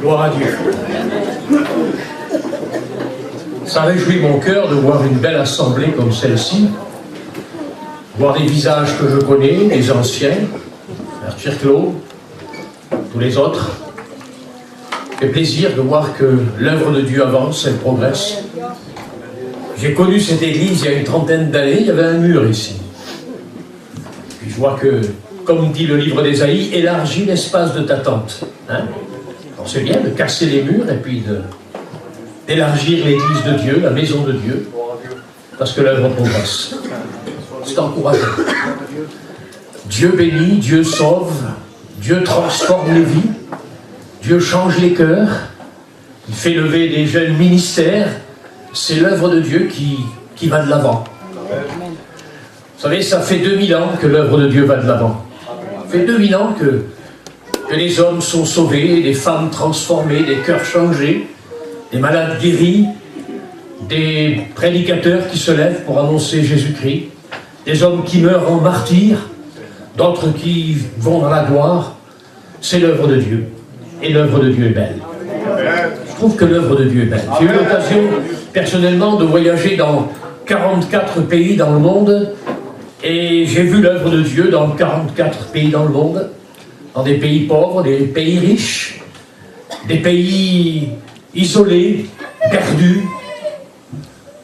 Gloire à Dieu. Ça réjouit mon cœur de voir une belle assemblée comme celle-ci, voir des visages que je connais, des anciens, Frère Tchirclo, tous les autres. Ça fait plaisir de voir que l'œuvre de Dieu avance, elle progresse. J'ai connu cette église il y a une trentaine d'années, il y avait un mur ici. Puis je vois que, comme dit le livre d'Ésaïe, élargis l'espace de ta tente. Hein? Alors c'est bien de casser les murs et puis d'élargir l'église de Dieu, la maison de Dieu, parce que l'œuvre progresse. C'est encourageant. Dieu bénit, Dieu sauve, Dieu transforme les vies, Dieu change les cœurs, il fait lever des jeunes ministères. C'est l'œuvre de Dieu qui va de l'avant. Vous savez, ça fait 2000 ans que l'œuvre de Dieu va de l'avant. Ça fait 2000 ans que les hommes sont sauvés, des femmes transformées, des cœurs changés, des malades guéris, des prédicateurs qui se lèvent pour annoncer Jésus-Christ, des hommes qui meurent en martyrs, d'autres qui vont dans la gloire. C'est l'œuvre de Dieu. Et l'œuvre de Dieu est belle. Je trouve que l'œuvre de Dieu est belle. J'ai eu l'occasion, personnellement, de voyager dans 44 pays dans le monde, et j'ai vu l'œuvre de Dieu dans 44 pays dans le monde, dans des pays pauvres, des pays riches, des pays isolés, perdus,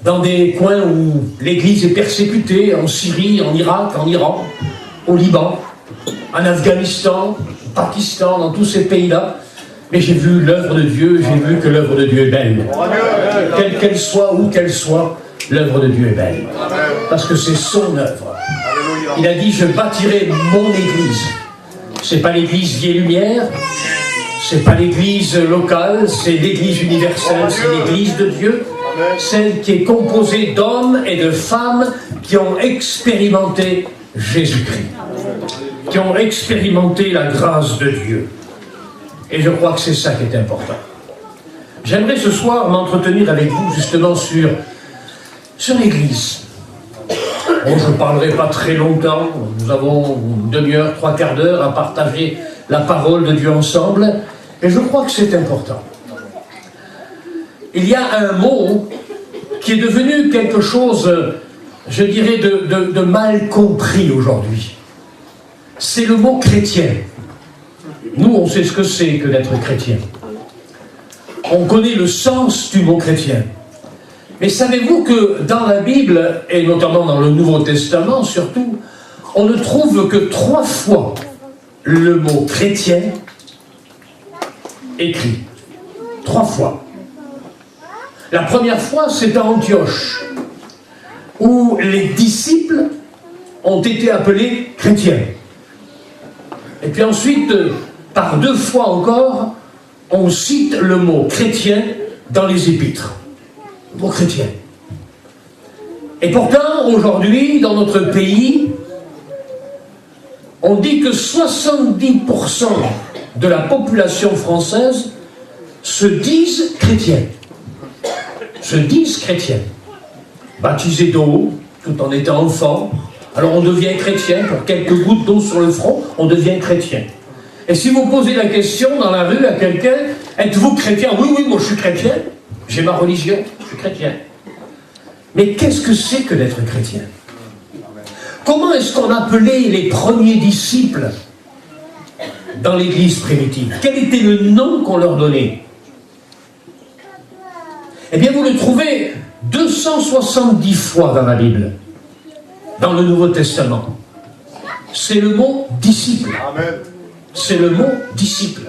dans des coins où l'Église est persécutée, en Syrie, en Irak, en Iran, au Liban, en Afghanistan, au Pakistan, dans tous ces pays-là. Mais j'ai vu l'œuvre de Dieu, j'ai vu que l'œuvre de Dieu est belle. Quelle qu'elle soit, où qu'elle soit, l'œuvre de Dieu est belle. Parce que c'est son œuvre. Il a dit, je bâtirai mon église. C'est pas l'église Vieille Lumière, c'est pas l'église locale, c'est l'église universelle, c'est l'église de Dieu, celle qui est composée d'hommes et de femmes qui ont expérimenté Jésus-Christ, qui ont expérimenté la grâce de Dieu. Et je crois que c'est ça qui est important. J'aimerais ce soir m'entretenir avec vous justement sur l'Église. Bon, je ne parlerai pas très longtemps. Nous avons une demi-heure, trois quarts d'heure à partager la parole de Dieu ensemble. Et je crois que c'est important. Il y a un mot qui est devenu quelque chose, je dirais, de mal compris aujourd'hui. C'est le mot chrétien. Nous, on sait ce que c'est que d'être chrétien. On connaît le sens du mot chrétien. Mais savez-vous que dans la Bible, et notamment dans le Nouveau Testament surtout, on ne trouve que 3 fois le mot chrétien écrit. 3 fois. La première fois, c'est à Antioche, où les disciples ont été appelés chrétiens. Et puis ensuite, par 2 fois encore, on cite le mot chrétien dans les épîtres. Le mot chrétien. Et pourtant, aujourd'hui, dans notre pays, on dit que 70% de la population française se disent chrétiens. Se disent chrétiens. Baptisés d'eau, tout en étant enfants. Alors on devient chrétien, pour quelques gouttes d'eau sur le front, on devient chrétien. Et si vous posez la question dans la rue à quelqu'un, êtes-vous chrétien? Oui, oui, moi je suis chrétien, j'ai ma religion, je suis chrétien. Mais qu'est-ce que c'est que d'être chrétien? Comment est-ce qu'on appelait les premiers disciples dans l'église primitive? Quel était le nom qu'on leur donnait? Eh bien, vous le trouvez 270 fois dans la Bible, dans le Nouveau Testament. C'est le mot disciple. Amen. C'est le mot disciple.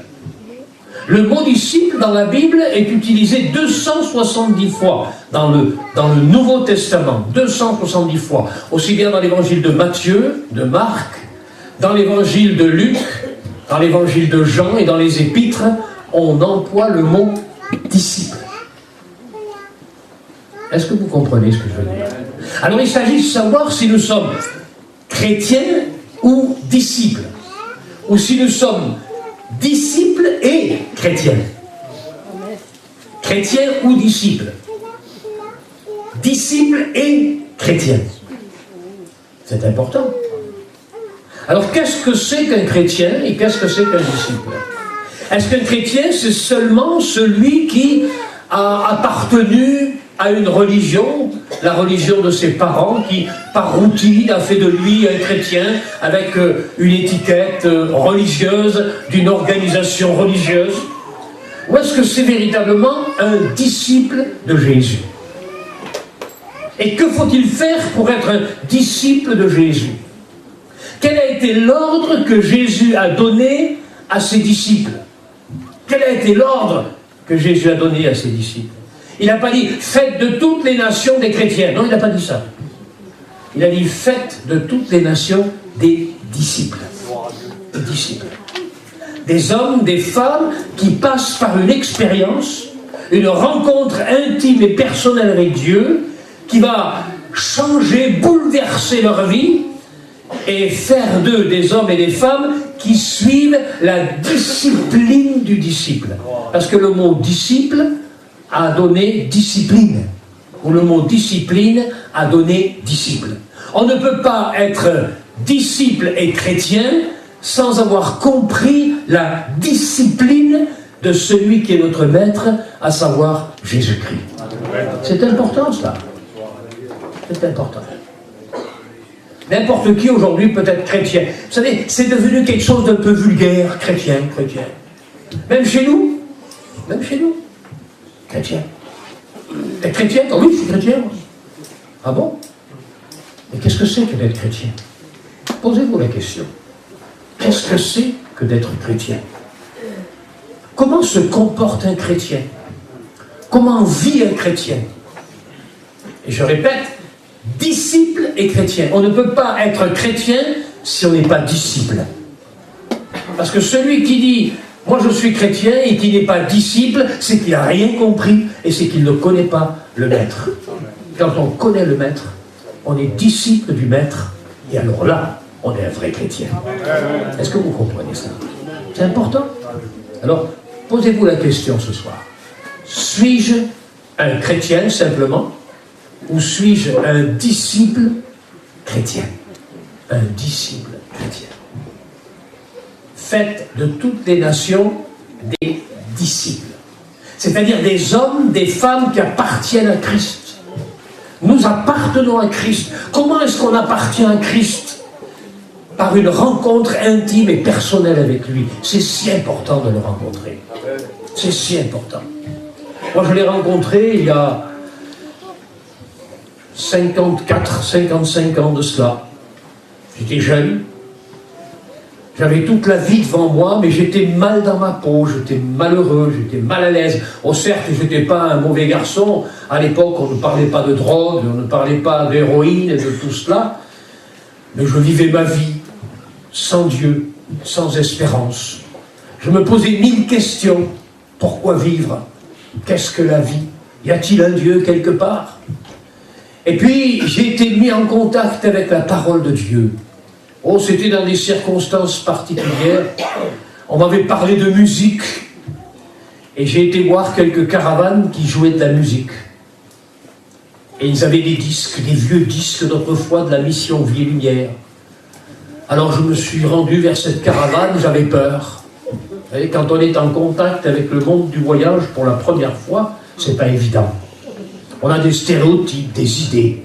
Le mot disciple dans la Bible est utilisé 270 fois dans le Nouveau Testament. 270 fois. Aussi bien dans l'évangile de Matthieu, de Marc, dans l'évangile de Luc, dans l'évangile de Jean et dans les épîtres, on emploie le mot disciple. Est-ce que vous comprenez ce que je veux dire? Alors il s'agit de savoir si nous sommes chrétiens ou disciples. Ou si nous sommes disciples et chrétiens. Chrétiens ou disciples. Disciples et chrétiens. C'est important. Alors qu'est-ce que c'est qu'un chrétien et qu'est-ce que c'est qu'un disciple? Est-ce qu'un chrétien, c'est seulement celui qui a appartenu à une religion, la religion de ses parents, qui, par routine, a fait de lui un chrétien avec une étiquette religieuse, d'une organisation religieuse? Ou est-ce que c'est véritablement un disciple de Jésus? Et que faut-il faire pour être un disciple de Jésus? Quel a été l'ordre que Jésus a donné à ses disciples? Quel a été l'ordre que Jésus a donné à ses disciples? Il n'a pas dit « faites de toutes les nations des chrétiens ». Non, il n'a pas dit ça. Il a dit « faites de toutes les nations des disciples ». Des disciples. Des hommes, des femmes qui passent par une expérience, une rencontre intime et personnelle avec Dieu, qui va changer, bouleverser leur vie et faire d'eux des hommes et des femmes qui suivent la discipline du disciple. Parce que le mot disciple a donné discipline, ou le mot discipline a donné disciple. On ne peut pas être disciple et chrétien sans avoir compris la discipline de celui qui est notre maître, à savoir Jésus-Christ. C'est important cela. C'est important. N'importe qui aujourd'hui peut être chrétien. Vous savez, c'est devenu quelque chose d'un peu vulgaire, chrétien. Même chez nous, chrétien. T'es chrétien? Oh oui, je suis chrétien. Ah bon? Mais qu'est-ce que c'est que d'être chrétien? Posez-vous la question. Qu'est-ce que c'est que d'être chrétien? Comment se comporte un chrétien? Comment vit un chrétien? Et je répète, disciple et chrétien. On ne peut pas être chrétien si on n'est pas disciple. Parce que celui qui dit « moi je suis chrétien » et qui n'est pas disciple, c'est qu'il n'a rien compris et c'est qu'il ne connaît pas le maître. Quand on connaît le maître, on est disciple du maître et alors là, on est un vrai chrétien. Est-ce que vous comprenez ça? C'est important. Alors, posez-vous la question ce soir. Suis-je un chrétien simplement? Ou suis-je un disciple chrétien? Un disciple chrétien. Faites de toutes les nations des disciples. C'est-à-dire des hommes, des femmes qui appartiennent à Christ. Nous appartenons à Christ. Comment est-ce qu'on appartient à Christ? Par une rencontre intime et personnelle avec lui. C'est si important de le rencontrer. C'est si important. Moi, je l'ai rencontré il y a 54, 55 ans de cela. J'étais jeune. J'avais toute la vie devant moi, mais j'étais mal dans ma peau, j'étais malheureux, j'étais mal à l'aise. Oh certes, je n'étais pas un mauvais garçon. À l'époque, on ne parlait pas de drogue, on ne parlait pas d'héroïne et de tout cela. Mais je vivais ma vie sans Dieu, sans espérance. Je me posais 1000 questions. Pourquoi vivre? Qu'est-ce que la vie? Y a-t-il un Dieu quelque part? Et puis, j'ai été mis en contact avec la parole de Dieu. Oh, c'était dans des circonstances particulières. On m'avait parlé de musique. Et j'ai été voir quelques caravanes qui jouaient de la musique. Et ils avaient des disques, des vieux disques d'autrefois de la mission Vie et Lumière. Alors je me suis rendu vers cette caravane, j'avais peur. Vous savez, quand on est en contact avec le monde du voyage pour la première fois, c'est pas évident. On a des stéréotypes, des idées.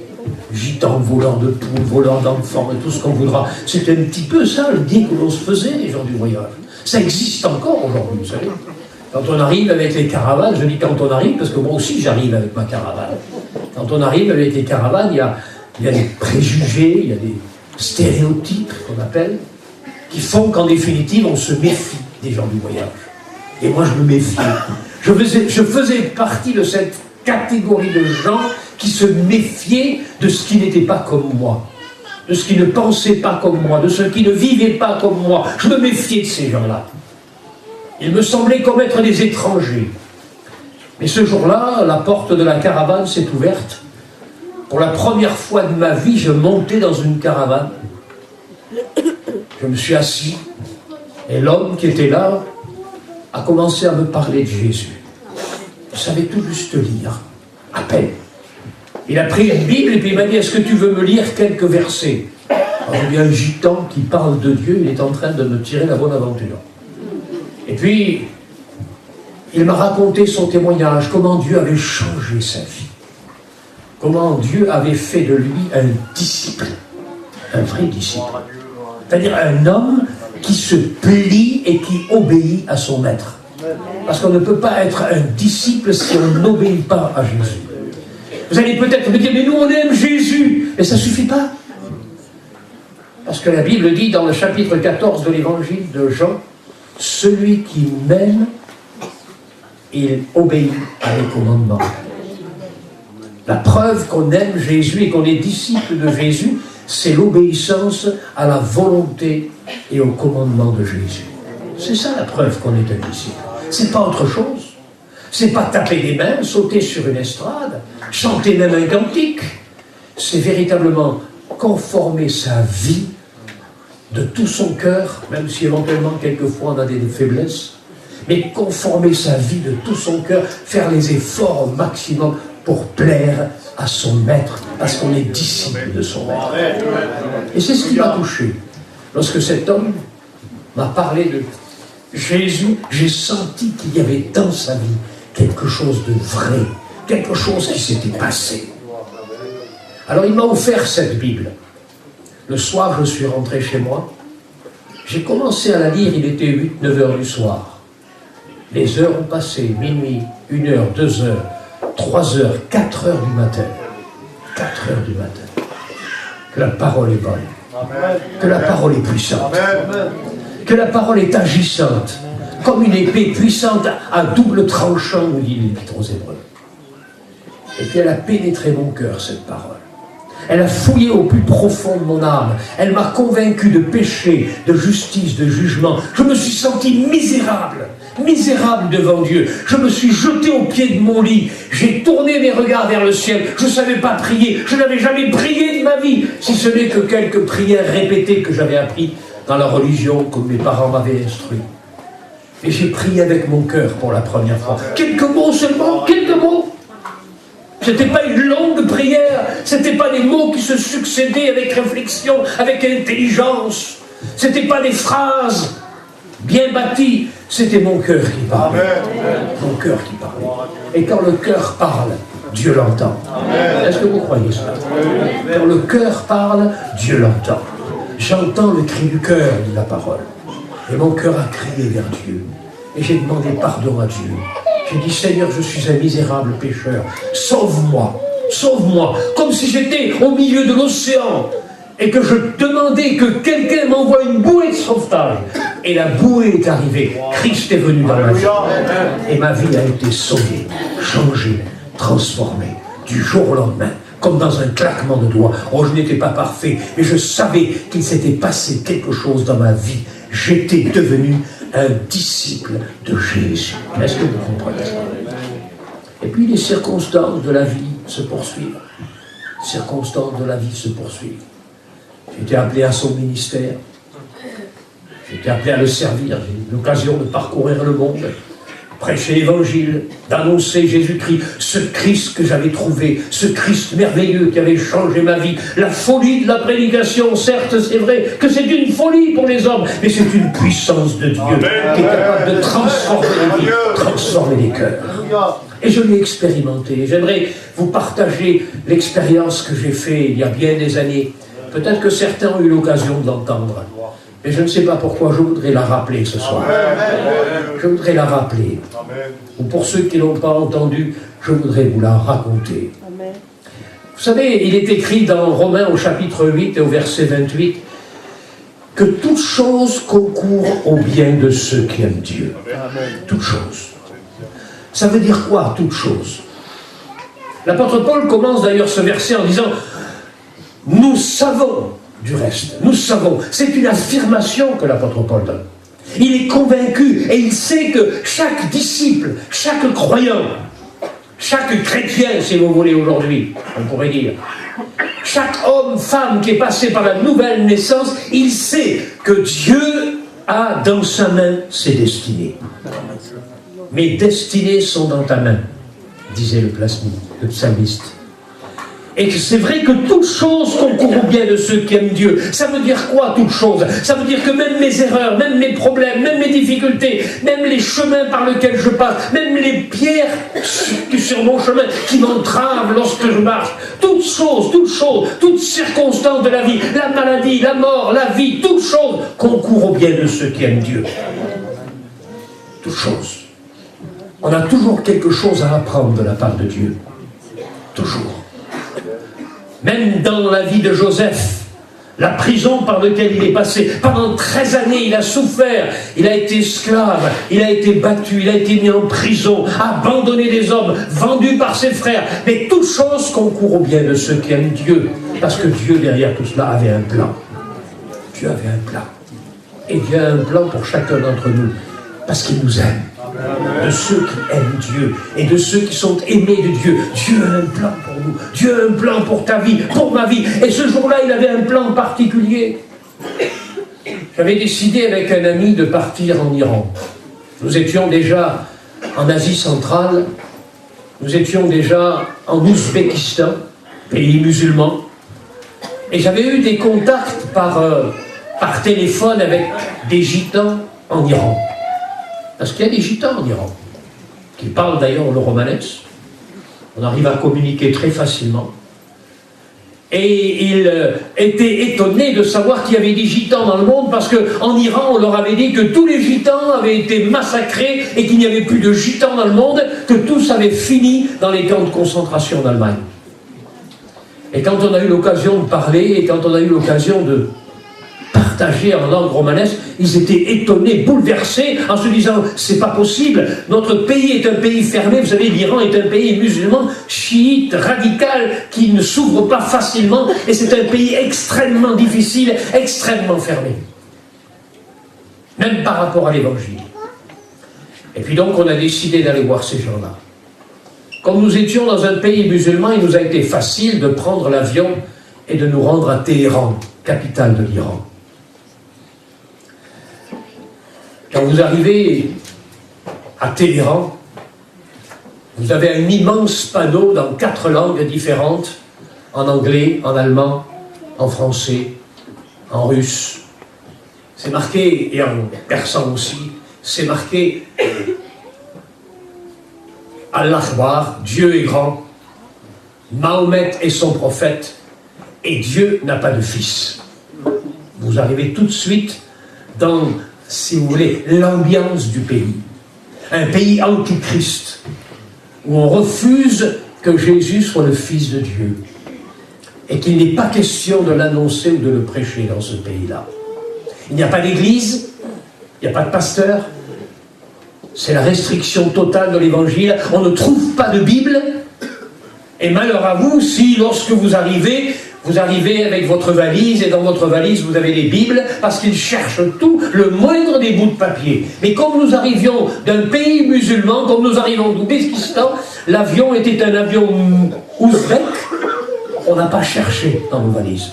Gitans, voleurs de poules, voleurs d'enfants et tout ce qu'on voudra. C'était un petit peu ça l'idée que l'on se faisait, les gens du voyage. Ça existe encore aujourd'hui, vous savez. Quand on arrive avec les caravanes, je dis quand on arrive, parce que moi aussi j'arrive avec ma caravane. Quand on arrive avec les caravanes, il y a des préjugés, il y a des stéréotypes qu'on appelle, qui font qu'en définitive on se méfie des gens du voyage. Et moi je me méfiais. Je faisais partie de cette catégorie de gens qui se méfiaient de ce qui n'était pas comme moi, de ce qui ne pensait pas comme moi, de ceux qui ne vivaient pas comme moi. Je me méfiais de ces gens-là. Ils me semblaient comme être des étrangers. Mais ce jour-là, la porte de la caravane s'est ouverte. Pour la première fois de ma vie, je montais dans une caravane. Je me suis assis. Et l'homme qui était là a commencé à me parler de Jésus. Je savais tout juste lire, à peine. Il a pris une Bible et puis il m'a dit « Est-ce que tu veux me lire quelques versets ?» Alors il y a un gitan qui parle de Dieu, il est en train de me tirer la bonne aventure. Et puis, Il m'a raconté son témoignage, comment Dieu avait changé sa vie. Comment Dieu avait fait de lui un disciple, un vrai disciple. C'est-à-dire un homme qui se plie et qui obéit à son maître. Parce qu'on ne peut pas être un disciple si on n'obéit pas à Jésus. Vous allez peut-être me dire, mais nous on aime Jésus. Mais ça ne suffit pas. Parce que la Bible dit dans le chapitre 14 de l'évangile de Jean, celui qui m'aime, il obéit à mes commandements. La preuve qu'on aime Jésus et qu'on est disciple de Jésus, c'est l'obéissance à la volonté et au commandement de Jésus. C'est ça la preuve qu'on est un disciple. C'est pas autre chose. C'est pas taper des mains, sauter sur une estrade, chanter même un cantique. C'est véritablement conformer sa vie de tout son cœur, même si éventuellement quelquefois on a des faiblesses, mais conformer sa vie de tout son cœur, faire les efforts au maximum pour plaire à son maître, parce qu'on est disciple de son maître. Et c'est ce qui m'a touché. Lorsque cet homme m'a parlé de Jésus, j'ai senti qu'il y avait dans sa vie quelque chose de vrai, quelque chose qui s'était passé. Alors il m'a offert cette Bible. Le soir, je suis rentré chez moi. J'ai commencé à la lire, il était 8-9 heures du soir. Les heures ont passé, minuit, 1 heure, 2 heures, 3 heures, 4 heures du matin. 4 heures du matin. Que la parole est bonne. Que la parole est puissante. Que la parole est agissante. Comme une épée puissante à double tranchant, nous dit l'Épître aux Hébreux. Et puis elle a pénétré mon cœur, cette parole. Elle a fouillé au plus profond de mon âme. Elle m'a convaincu de péché, de justice, de jugement. Je me suis senti misérable, misérable devant Dieu. Je me suis jeté au pied de mon lit. J'ai tourné mes regards vers le ciel. Je ne savais pas prier. Je n'avais jamais prié de ma vie, si ce n'est que quelques prières répétées que j'avais apprises dans la religion que mes parents m'avaient instruit. Et j'ai prié avec mon cœur pour la première fois. Quelques mots seulement, quelques mots. Ce n'était pas une longue prière, ce n'était pas des mots qui se succédaient avec réflexion, avec intelligence. Ce n'était pas des phrases bien bâties, c'était mon cœur qui parlait. Mon cœur qui parlait. Et quand le cœur parle, Dieu l'entend. Est-ce que vous croyez cela? Quand le cœur parle, Dieu l'entend. J'entends le cri du cœur, dit la parole. Et mon cœur a crié vers Dieu. Et j'ai demandé pardon à Dieu. J'ai dit, Seigneur, je suis un misérable pécheur. Sauve-moi, sauve-moi. Comme si j'étais au milieu de l'océan et que je demandais que quelqu'un m'envoie une bouée de sauvetage. Et la bouée est arrivée. Christ est venu dans ma vie. Et ma vie a été sauvée, changée, transformée, du jour au lendemain. Comme dans un claquement de doigts. Oh, je n'étais pas parfait, mais je savais qu'il s'était passé quelque chose dans ma vie. J'étais devenu un disciple de Jésus. Est-ce que vous comprenez ça? Et puis les circonstances de la vie se poursuivent. Les circonstances de la vie se poursuivent. J'ai été appelé à son ministère. J'ai été appelé à le servir. J'ai eu l'occasion de parcourir le monde, prêcher l'évangile, d'annoncer Jésus-Christ, ce Christ que j'avais trouvé, ce Christ merveilleux qui avait changé ma vie. La folie de la prédication, certes, c'est vrai que c'est une folie pour les hommes, mais c'est une puissance de Dieu qui est capable de transformer les vies, transformer les cœurs. Et je l'ai expérimenté. J'aimerais vous partager l'expérience que j'ai faite il y a bien des années. Peut-être que certains ont eu l'occasion de l'entendre. Et je ne sais pas pourquoi, je voudrais la rappeler ce soir. Je voudrais la rappeler. Ou pour ceux qui ne l'ont pas entendue, je voudrais vous la raconter. Vous savez, il est écrit dans Romains au chapitre 8 et au verset 28 que toute chose concourt au bien de ceux qui aiment Dieu. Toute chose. Ça veut dire quoi, toute chose? L'apôtre Paul commence d'ailleurs ce verset en disant « Nous savons ». Du reste, nous savons, c'est une affirmation que l'apôtre Paul donne. Il est convaincu et il sait que chaque disciple, chaque croyant, chaque chrétien, si vous voulez aujourd'hui, on pourrait dire, chaque homme, femme qui est passé par la nouvelle naissance, il sait que Dieu a dans sa main ses destinées. Mes destinées sont dans ta main, disait le psalmiste. Et c'est vrai que toute chose concourt au bien de ceux qui aiment Dieu. Ça veut dire quoi, toute chose? Ça veut dire que même mes erreurs, même mes problèmes, même mes difficultés, même les chemins par lesquels je passe, même les pierres sur mon chemin qui m'entravent lorsque je marche, toutes choses, toutes circonstances de la vie, la maladie, la mort, la vie, toutes choses concourent au bien de ceux qui aiment Dieu. Toutes choses. On a toujours quelque chose à apprendre de la part de Dieu. Toujours. Même dans la vie de Joseph, la prison par laquelle il est passé, pendant 13 années, il a souffert, il a été esclave, il a été battu, il a été mis en prison, abandonné des hommes, vendu par ses frères. Mais toute chose concourt au bien de ceux qui aiment Dieu, parce que Dieu, derrière tout cela, avait un plan. Dieu avait un plan. Et Dieu a un plan pour chacun d'entre nous, parce qu'il nous aime. De ceux qui aiment Dieu et de ceux qui sont aimés de Dieu. Dieu a un plan pour nous. Dieu a un plan pour ta vie, pour ma vie. Et ce jour-là, il avait un plan particulier. J'avais décidé avec un ami de partir en Iran. Nous étions déjà en Asie centrale. Nous étions déjà en Ouzbékistan, pays musulman. Et j'avais eu des contacts par téléphone avec des gitans en Iran. Parce qu'il y a des gitans en Iran, qui parlent d'ailleurs le romanesque. On arrive à communiquer très facilement. Et ils étaient étonnés de savoir qu'il y avait des gitans dans le monde, parce qu'en Iran, on leur avait dit que tous les gitans avaient été massacrés et qu'il n'y avait plus de gitans dans le monde, que tous avaient fini dans les camps de concentration d'Allemagne. Et quand on a eu l'occasion de parler, et quand on a eu l'occasion de partagés en langue romanesque, ils étaient étonnés, bouleversés, en se disant « c'est pas possible, notre pays est un pays fermé, vous savez, l'Iran est un pays musulman, chiite, radical, qui ne s'ouvre pas facilement, et c'est un pays extrêmement difficile, extrêmement fermé. » Même par rapport à l'Évangile. Et puis donc, on a décidé d'aller voir ces gens-là. Comme nous étions dans un pays musulman, il nous a été facile de prendre l'avion et de nous rendre à Téhéran, capitale de l'Iran. Quand vous arrivez à Téhéran, vous avez un immense panneau dans 4 langues différentes, en anglais, en allemand, en français, en russe. C'est marqué, et en persan aussi, c'est marqué Allah Akbar, Dieu est grand, Mahomet est son prophète, et Dieu n'a pas de fils. Vous arrivez tout de suite dans, si vous voulez, l'ambiance du pays. Un pays antichrist, où on refuse que Jésus soit le Fils de Dieu, et qu'il n'est pas question de l'annoncer ou de le prêcher dans ce pays-là. Il n'y a pas d'église, il n'y a pas de pasteur, c'est la restriction totale de l'évangile, on ne trouve pas de Bible, et malheur à vous si, lorsque vous arrivez avec votre valise, et dans votre valise vous avez des Bibles, parce qu'ils cherchent tout, le moindre des bouts de papier. Mais comme nous arrivions d'un pays musulman, comme nous arrivons d'Ouzbékistan, l'avion était un avion ouzbek, on n'a pas cherché dans nos valises.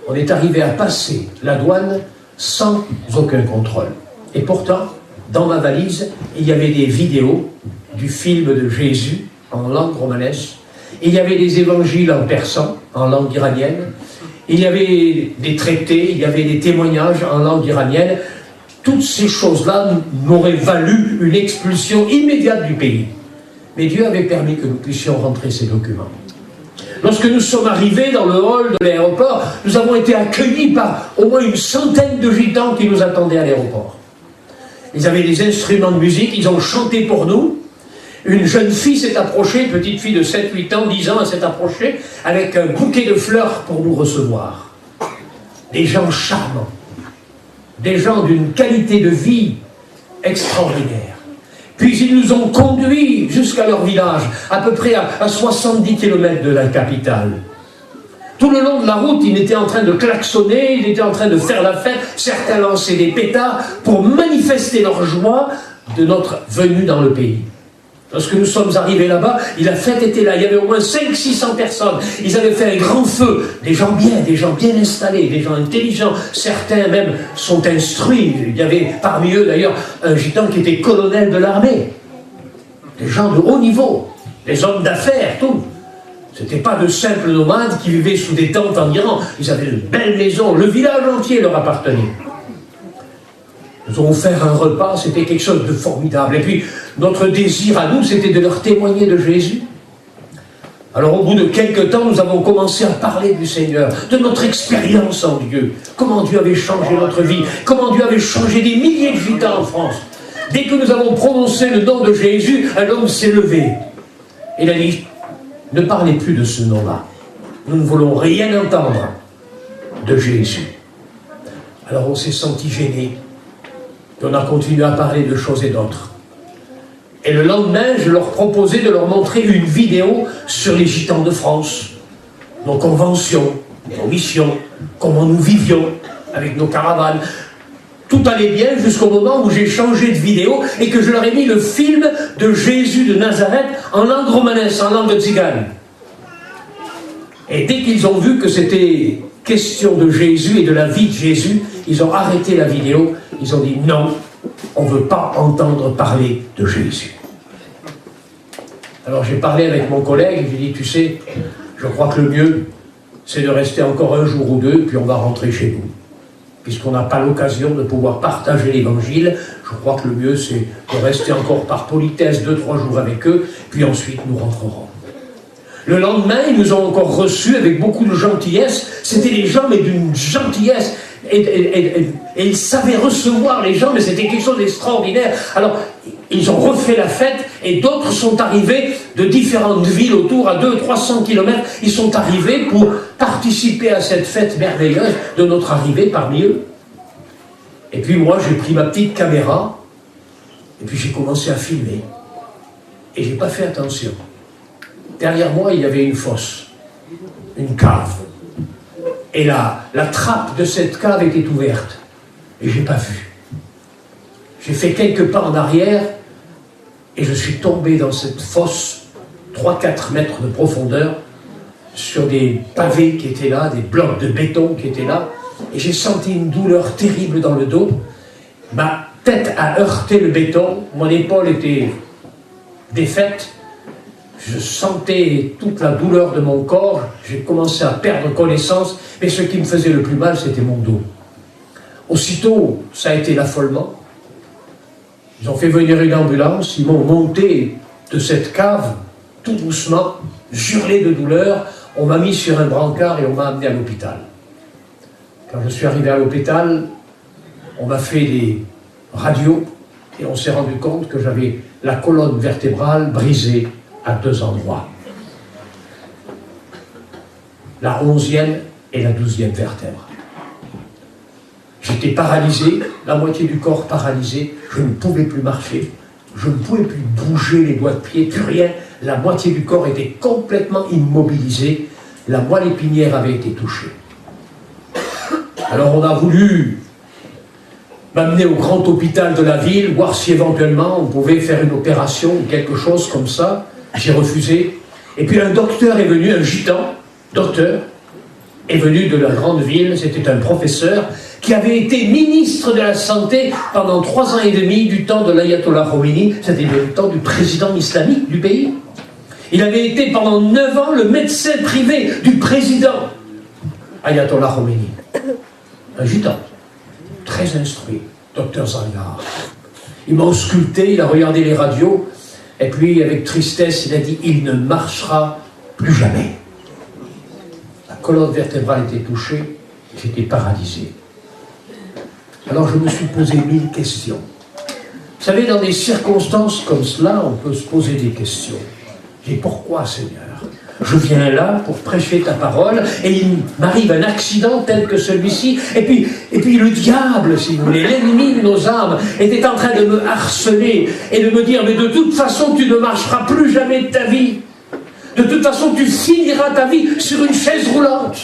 On est arrivé à passer la douane sans aucun contrôle. Et pourtant, dans ma valise, il y avait des vidéos du film de Jésus en langue romanesque. Il y avait des évangiles en persan, en langue iranienne. Il y avait des traités, il y avait des témoignages en langue iranienne. Toutes ces choses-là m'auraient valu une expulsion immédiate du pays. Mais Dieu avait permis que nous puissions rentrer ces documents. Lorsque nous sommes arrivés dans le hall de l'aéroport, nous avons été accueillis par au moins une centaine de gitans qui nous attendaient à l'aéroport. Ils avaient des instruments de musique, ils ont chanté pour nous. Une jeune fille s'est approchée, une petite fille de 7, 8 ans, 10 ans, elle s'est approchée avec un bouquet de fleurs pour nous recevoir. Des gens charmants, des gens d'une qualité de vie extraordinaire. Puis ils nous ont conduits jusqu'à leur village, à peu près à 70 km de la capitale. Tout le long de la route, ils étaient en train de klaxonner, ils étaient en train de faire la fête, certains lançaient des pétards pour manifester leur joie de notre venue dans le pays. Lorsque nous sommes arrivés là-bas, la fête était là, il y avait au moins 500-600 personnes. Ils avaient fait un grand feu, des gens bien installés, des gens intelligents. Certains même sont instruits. Il y avait parmi eux d'ailleurs un gitan qui était colonel de l'armée. Des gens de haut niveau, des hommes d'affaires, tout. Ce n'étaient pas de simples nomades qui vivaient sous des tentes en Iran. Ils avaient de belles maisons, le village entier leur appartenait. Nous avons offert un repas, c'était quelque chose de formidable. Et puis, notre désir à nous, c'était de leur témoigner de Jésus. Alors, au bout de quelques temps, nous avons commencé à parler du Seigneur, de notre expérience en Dieu, comment Dieu avait changé notre vie, comment Dieu avait changé des milliers de gitans en France. Dès que nous avons prononcé le nom de Jésus, un homme s'est levé. Il a dit, ne parlez plus de ce nom-là. Nous ne voulons rien entendre de Jésus. Alors on s'est senti gêné. Et on a continué à parler de choses et d'autres. Et le lendemain, je leur proposais de leur montrer une vidéo sur les gitans de France. Nos conventions, nos missions, comment nous vivions avec nos caravanes. Tout allait bien jusqu'au moment où j'ai changé de vidéo et que je leur ai mis le film de Jésus de Nazareth en langue romanesque, en langue tzigane. Et dès qu'ils ont vu que c'était question de Jésus et de la vie de Jésus, ils ont arrêté la vidéo, ils ont dit non, on ne veut pas entendre parler de Jésus. Alors j'ai parlé avec mon collègue, j'ai dit, tu sais, je crois que le mieux, c'est de rester encore un jour ou deux, puis on va rentrer chez nous. Puisqu'on n'a pas l'occasion de pouvoir partager l'évangile, je crois que le mieux c'est de rester encore par politesse 2-3 jours avec eux, puis ensuite nous rentrerons. Le lendemain, ils nous ont encore reçus avec beaucoup de gentillesse. C'était des gens, mais d'une gentillesse. Et ils savaient recevoir les gens, mais c'était quelque chose d'extraordinaire. Alors, ils ont refait la fête, et d'autres sont arrivés de différentes villes autour, à 200-300 km. Ils sont arrivés pour participer à cette fête merveilleuse de notre arrivée parmi eux. Et puis moi, j'ai pris ma petite caméra, et puis j'ai commencé à filmer. Et j'ai pas fait attention. Derrière moi, il y avait une fosse, une cave. Et la trappe de cette cave était ouverte. Et je n'ai pas vu. J'ai fait quelques pas en arrière et je suis tombé dans cette fosse, 3-4 mètres de profondeur, sur des pavés qui étaient là, des blocs de béton qui étaient là. Et j'ai senti une douleur terrible dans le dos. Ma tête a heurté le béton, mon épaule était défaite. Je sentais toute la douleur de mon corps, j'ai commencé à perdre connaissance, mais ce qui me faisait le plus mal, c'était mon dos. Aussitôt, ça a été l'affolement. Ils ont fait venir une ambulance, ils m'ont monté de cette cave, tout doucement, hurlé de douleur, on m'a mis sur un brancard et on m'a amené à l'hôpital. Quand je suis arrivé à l'hôpital, on m'a fait des radios et on s'est rendu compte que j'avais la colonne vertébrale brisée à 2 endroits. La 11e et la 12e vertèbre. J'étais paralysé, la moitié du corps paralysé, je ne pouvais plus marcher, je ne pouvais plus bouger les doigts de pied, plus rien, la moitié du corps était complètement immobilisée, la moelle épinière avait été touchée. Alors on a voulu m'amener au grand hôpital de la ville, voir si éventuellement on pouvait faire une opération ou quelque chose comme ça. J'ai refusé. Et puis un docteur est venu, un gitan, docteur, est venu de la grande ville, c'était un professeur, qui avait été ministre de la Santé pendant 3 ans et demi du temps de l'Ayatollah Khomeini, c'était le temps du président islamique du pays. Il avait été pendant 9 ans le médecin privé du président Ayatollah Khomeini. Un gitan, très instruit, docteur Zangar. Il m'a ausculté, il a regardé les radios, et puis avec tristesse, il a dit « il ne marchera plus jamais ». La colonne vertébrale était touchée, j'étais paralysé. Alors je me suis posé 1000 questions. Vous savez, dans des circonstances comme cela, on peut se poser des questions. J'ai dit « pourquoi, Seigneur ? Je viens là pour prêcher ta parole et il m'arrive un accident tel que celui-ci. Et puis le diable, si vous voulez, l'ennemi de nos âmes, était en train de me harceler et de me dire « mais de toute façon, tu ne marcheras plus jamais de ta vie. De toute façon, tu finiras ta vie sur une chaise roulante. »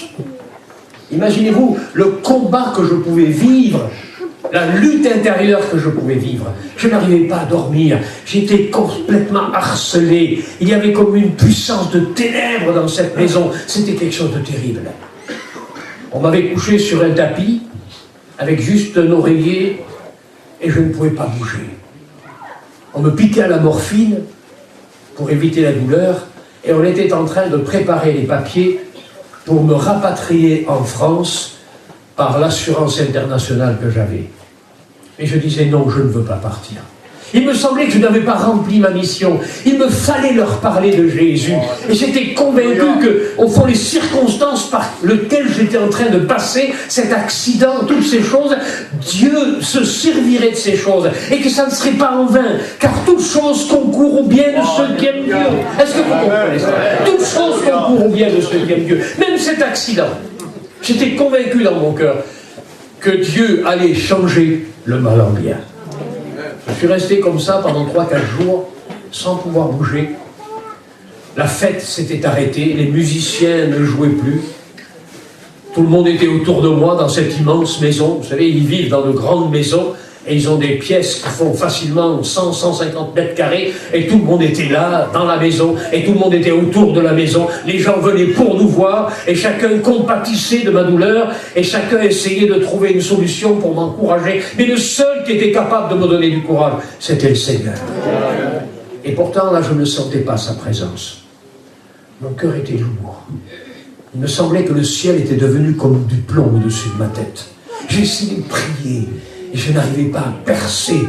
Imaginez-vous le combat que je pouvais vivre, la lutte intérieure que je pouvais vivre. Je n'arrivais pas à dormir, j'étais complètement harcelé. Il y avait comme une puissance de ténèbres dans cette maison. C'était quelque chose de terrible. On m'avait couché sur un tapis, avec juste un oreiller, et je ne pouvais pas bouger. On me piquait à la morphine, pour éviter la douleur, Et on était en train de préparer les papiers pour me rapatrier en France par l'assurance internationale que j'avais. Et je disais non, je ne veux pas partir. Il me semblait que je n'avais pas rempli ma mission. Il me fallait leur parler de Jésus. Et j'étais convaincu que, au fond, les circonstances par lesquelles j'étais en train de passer, cet accident, toutes ces choses, Dieu se servirait de ces choses. Et que ça ne serait pas en vain. Car toutes choses concourent au bien de ceux qui aiment Dieu. Est-ce que vous comprenez ça? Toutes choses concourent au bien de ceux qui aiment Dieu. Même cet accident. J'étais convaincu dans mon cœur que Dieu allait changer le mal en bien. Je suis resté comme ça pendant 3-4 jours, sans pouvoir bouger. La fête s'était arrêtée, les musiciens ne jouaient plus. Tout le monde était autour de moi dans cette immense maison. Vous savez, ils vivent dans de grandes maisons et ils ont des pièces qui font facilement 100-150 mètres carrés et tout le monde était là, dans la maison, et tout le monde était autour de la maison. Les gens venaient pour nous voir et chacun compatissait de ma douleur et chacun essayait de trouver une solution pour m'encourager. Mais le seul qui était capable de me donner du courage, c'était le Seigneur. Et pourtant, là, je ne sentais pas sa présence. Mon cœur était lourd. Il me semblait que le ciel était devenu comme du plomb au-dessus de ma tête. J'ai essayé de prier. Et je n'arrivais pas à percer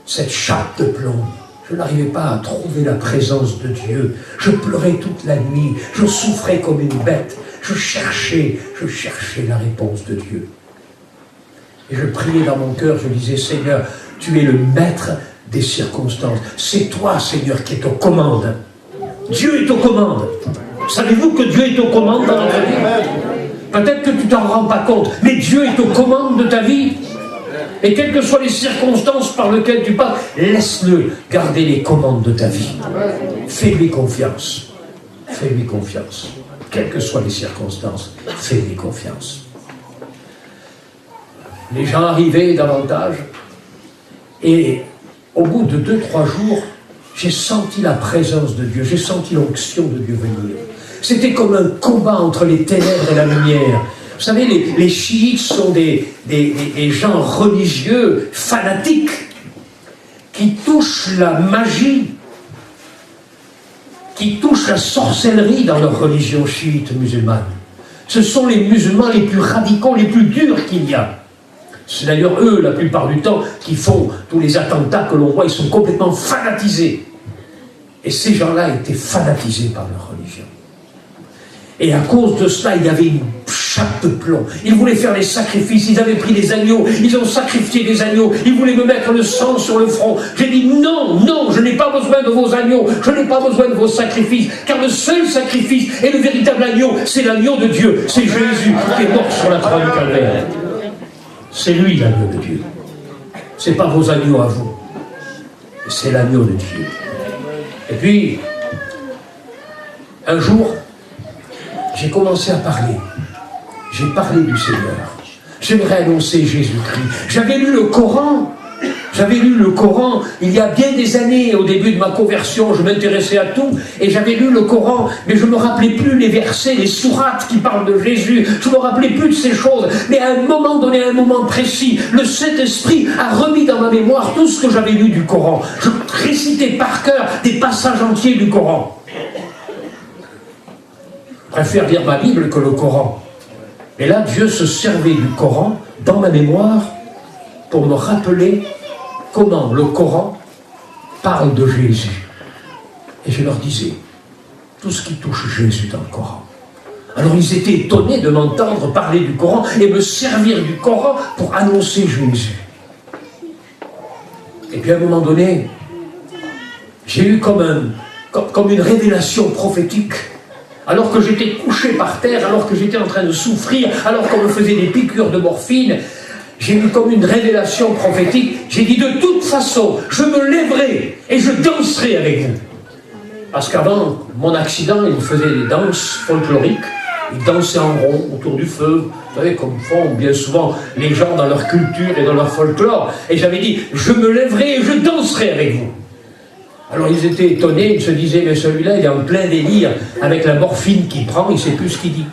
cette chape de plomb. Je n'arrivais pas à trouver la présence de Dieu. Je pleurais toute la nuit. Je souffrais comme une bête. Je cherchais la réponse de Dieu. Et je priais dans mon cœur, je disais, Seigneur, tu es le maître des circonstances. C'est toi, Seigneur, qui es aux commandes. Dieu est aux commandes. Savez-vous que Dieu est aux commandes dans notre vie? Peut-être que tu t'en rends pas compte, mais Dieu est aux commandes de ta vie. Et quelles que soient les circonstances par lesquelles tu passes, laisse-le garder les commandes de ta vie. Fais-lui confiance. Fais-lui confiance. Quelles que soient les circonstances, fais-lui confiance. Les gens arrivaient davantage. Et au bout de 2-3 jours, j'ai senti la présence de Dieu. J'ai senti l'onction de Dieu venir. C'était comme un combat entre les ténèbres et la lumière. Vous savez, les chiites sont des gens religieux, fanatiques, qui touchent la magie, qui touchent la sorcellerie dans leur religion chiite musulmane. Ce sont les musulmans les plus radicaux, les plus durs qu'il y a. C'est d'ailleurs eux, la plupart du temps, qui font tous les attentats que l'on voit. Ils sont complètement fanatisés. Et ces gens-là étaient fanatisés par leur religion. Et à cause de cela, il y avait une chape de plomb. Ils voulaient faire les sacrifices, ils avaient pris des agneaux, ils ont sacrifié des agneaux, ils voulaient me mettre le sang sur le front. J'ai dit non, non, je n'ai pas besoin de vos agneaux, je n'ai pas besoin de vos sacrifices, car le seul sacrifice et le véritable agneau, c'est l'agneau de Dieu. C'est Jésus qui est mort sur la croix du Calvaire. C'est lui l'agneau de Dieu. C'est pas vos agneaux à vous, c'est l'agneau de Dieu. Et puis, un jour, j'ai commencé à parler. J'ai parlé du Seigneur. J'aimerais annoncer Jésus-Christ. J'avais lu le Coran. J'avais lu le Coran il y a bien des années. Au début de ma conversion, je m'intéressais à tout. Et j'avais lu le Coran, mais je ne me rappelais plus les versets, les sourates qui parlent de Jésus. Je ne me rappelais plus de ces choses. Mais à un moment donné, à un moment précis, le Saint-Esprit a remis dans ma mémoire tout ce que j'avais lu du Coran. Je récitais par cœur des passages entiers du Coran. Je préfère lire ma Bible que le Coran. Et là, Dieu se servait du Coran dans ma mémoire pour me rappeler comment le Coran parle de Jésus. Et je leur disais tout ce qui touche Jésus dans le Coran. Alors ils étaient étonnés de m'entendre parler du Coran et me servir du Coran pour annoncer Jésus. Et puis à un moment donné, j'ai eu comme une révélation prophétique. Alors que j'étais couché par terre, alors que j'étais en train de souffrir, alors qu'on me faisait des piqûres de morphine, j'ai eu comme une révélation prophétique. J'ai dit de toute façon, je me lèverai et je danserai avec vous. Parce qu'avant mon accident, il faisait des danses folkloriques. Il dansait en rond autour du feu, vous savez, comme font bien souvent les gens dans leur culture et dans leur folklore. Et j'avais dit, je me lèverai et je danserai avec vous. Alors ils étaient étonnés, ils se disaient, mais celui-là, il est en plein délire, avec la morphine qu'il prend, il ne sait plus ce qu'il dit.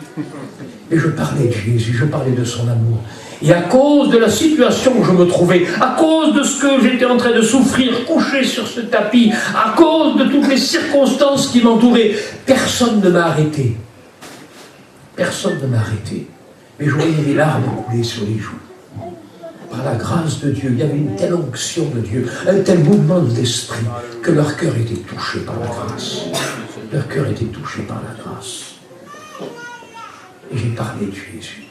Mais je parlais de Jésus, je parlais de son amour. Et à cause de la situation où je me trouvais, à cause de ce que j'étais en train de souffrir, couché sur ce tapis, à cause de toutes les circonstances qui m'entouraient, personne ne m'a arrêté. Personne ne m'a arrêté. Mais je voyais les larmes couler sur les joues. Par la grâce de Dieu, il y avait une telle onction de Dieu, un tel mouvement d'esprit, que leur cœur était touché par la grâce. Leur cœur était touché par la grâce. Et j'ai parlé de Jésus.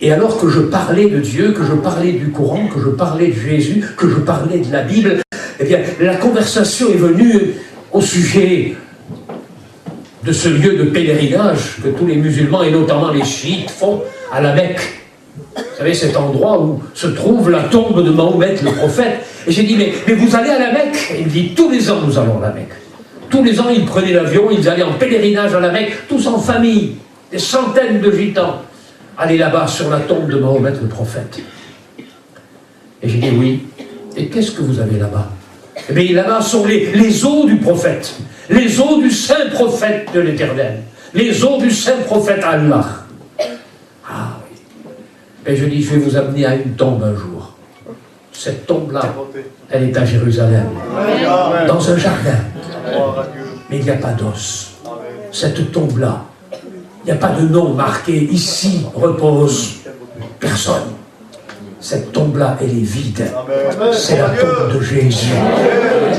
Et alors que je parlais de Dieu, que je parlais du Coran, que je parlais de Jésus, que je parlais de la Bible, eh bien, la conversation est venue au sujet de ce lieu de pèlerinage que tous les musulmans, et notamment les chiites, font à la Mecque. Vous savez, cet endroit où se trouve la tombe de Mahomet, le prophète. Et j'ai dit, mais vous allez à la Mecque? Et il me dit, tous les ans, nous allons à la Mecque. Tous les ans, ils prenaient l'avion, ils allaient en pèlerinage à la Mecque, tous en famille, des centaines de gitans. Allez là-bas, sur la tombe de Mahomet, le prophète. Et j'ai dit, oui. Et qu'est-ce que vous avez là-bas? Eh bien, là-bas sont les os du prophète, les os du saint prophète de l'Éternel, les os du saint prophète Allah. Ah oui. Et je dis, je vais vous amener à une tombe un jour. Cette tombe-là, elle est à Jérusalem, dans un jardin. Mais il n'y a pas d'os. Cette tombe-là, il n'y a pas de nom marqué, ici repose personne. Cette tombe-là, elle est vide. C'est la tombe de Jésus.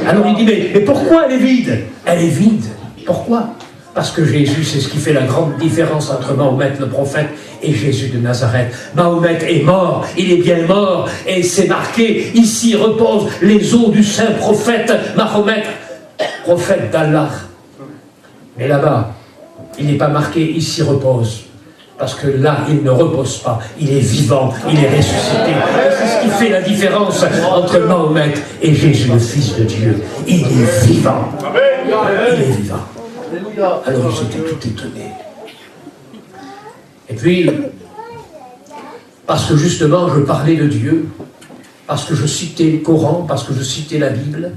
Alors il dit, mais pourquoi elle est vide? Elle est vide. Pourquoi? Parce que Jésus, c'est ce qui fait la grande différence entre Mahomet, le prophète, et Jésus de Nazareth. Mahomet est mort, il est bien mort, et c'est marqué, ici reposent les os du saint prophète, Mahomet, prophète d'Allah. Mais là-bas, il n'est pas marqué, ici repose. Parce que là, il ne repose pas, il est vivant, il est ressuscité. Et c'est ce qui fait la différence entre Mahomet et Jésus, le Fils de Dieu. Il est vivant. Il est vivant. Alors ils étaient tout étonnés. Et puis, parce que justement je parlais de Dieu, parce que je citais le Coran, parce que je citais la Bible,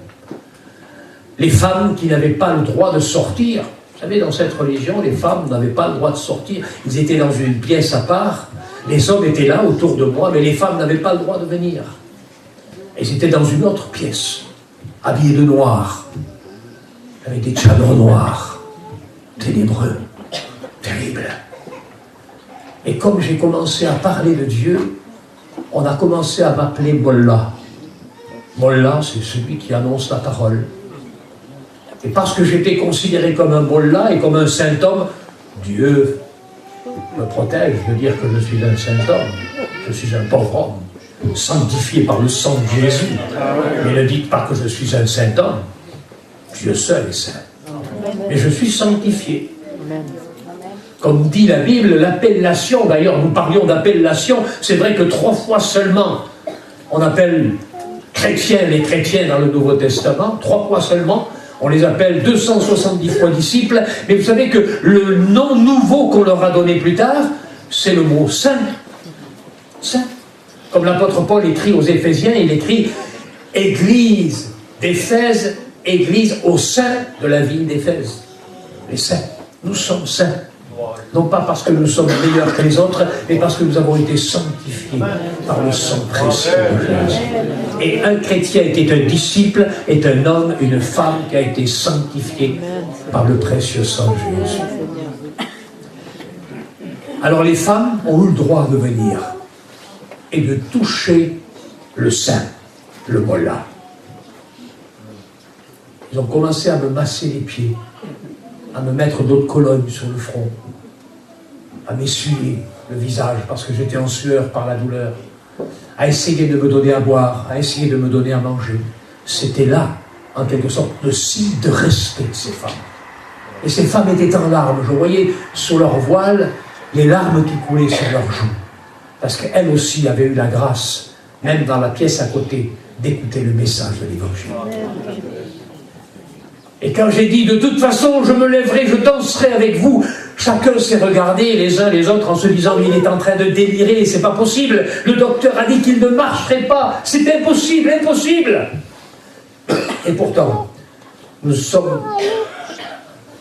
les femmes qui n'avaient pas le droit de sortir, vous savez, dans cette religion, les femmes n'avaient pas le droit de sortir, ils étaient dans une pièce à part, les hommes étaient là autour de moi, mais les femmes n'avaient pas le droit de venir. Elles étaient dans une autre pièce, habillées de noir, avec des tchadors noirs, ténébreux, terribles. Et comme j'ai commencé à parler de Dieu, on a commencé à m'appeler Mollah. Mollah, c'est celui qui annonce la parole. Et parce que j'étais considéré comme un Mollah et comme un saint homme, Dieu me protège de dire que je suis un saint homme. Je suis un pauvre homme, sanctifié par le sang de Jésus. Mais ne dites pas que je suis un saint homme. Dieu seul est saint. Mais je suis sanctifié. Comme dit la Bible, l'appellation, d'ailleurs nous parlions d'appellation, c'est vrai que 3 fois seulement on appelle chrétiens les chrétiens dans le Nouveau Testament, 3 fois seulement, on les appelle 270 fois disciples, mais vous savez que le nom nouveau qu'on leur a donné plus tard, c'est le mot saint. Saint. Comme l'apôtre Paul écrit aux Éphésiens, il écrit Église d'Éphèse, Église au sein de la ville d'Éphèse. Les saints, nous sommes saints. Non pas parce que nous sommes meilleurs que les autres, mais parce que nous avons été sanctifiés par le sang précieux de Jésus. Et un chrétien était un disciple, est un homme, une femme qui a été sanctifié par le précieux sang de Jésus. Alors les femmes ont eu le droit de venir et de toucher le saint, le Mollah. Ils ont commencé à me masser les pieds, à me mettre d'autres colonnes sur le front, à m'essuyer le visage parce que j'étais en sueur par la douleur, à essayer de me donner à boire, à essayer de me donner à manger. C'était là, en quelque sorte, le signe de respect de ces femmes. Et ces femmes étaient en larmes. Je voyais sur leur voile les larmes qui coulaient sur leurs joues. Parce qu'elles aussi avaient eu la grâce, même dans la pièce à côté, d'écouter le message de l'Évangile. Et quand j'ai dit, de toute façon, je me lèverai, je danserai avec vous, chacun s'est regardé les uns les autres en se disant, il est en train de délirer, c'est pas possible. Le docteur a dit qu'il ne marcherait pas, c'est impossible, impossible. Et pourtant, nous sommes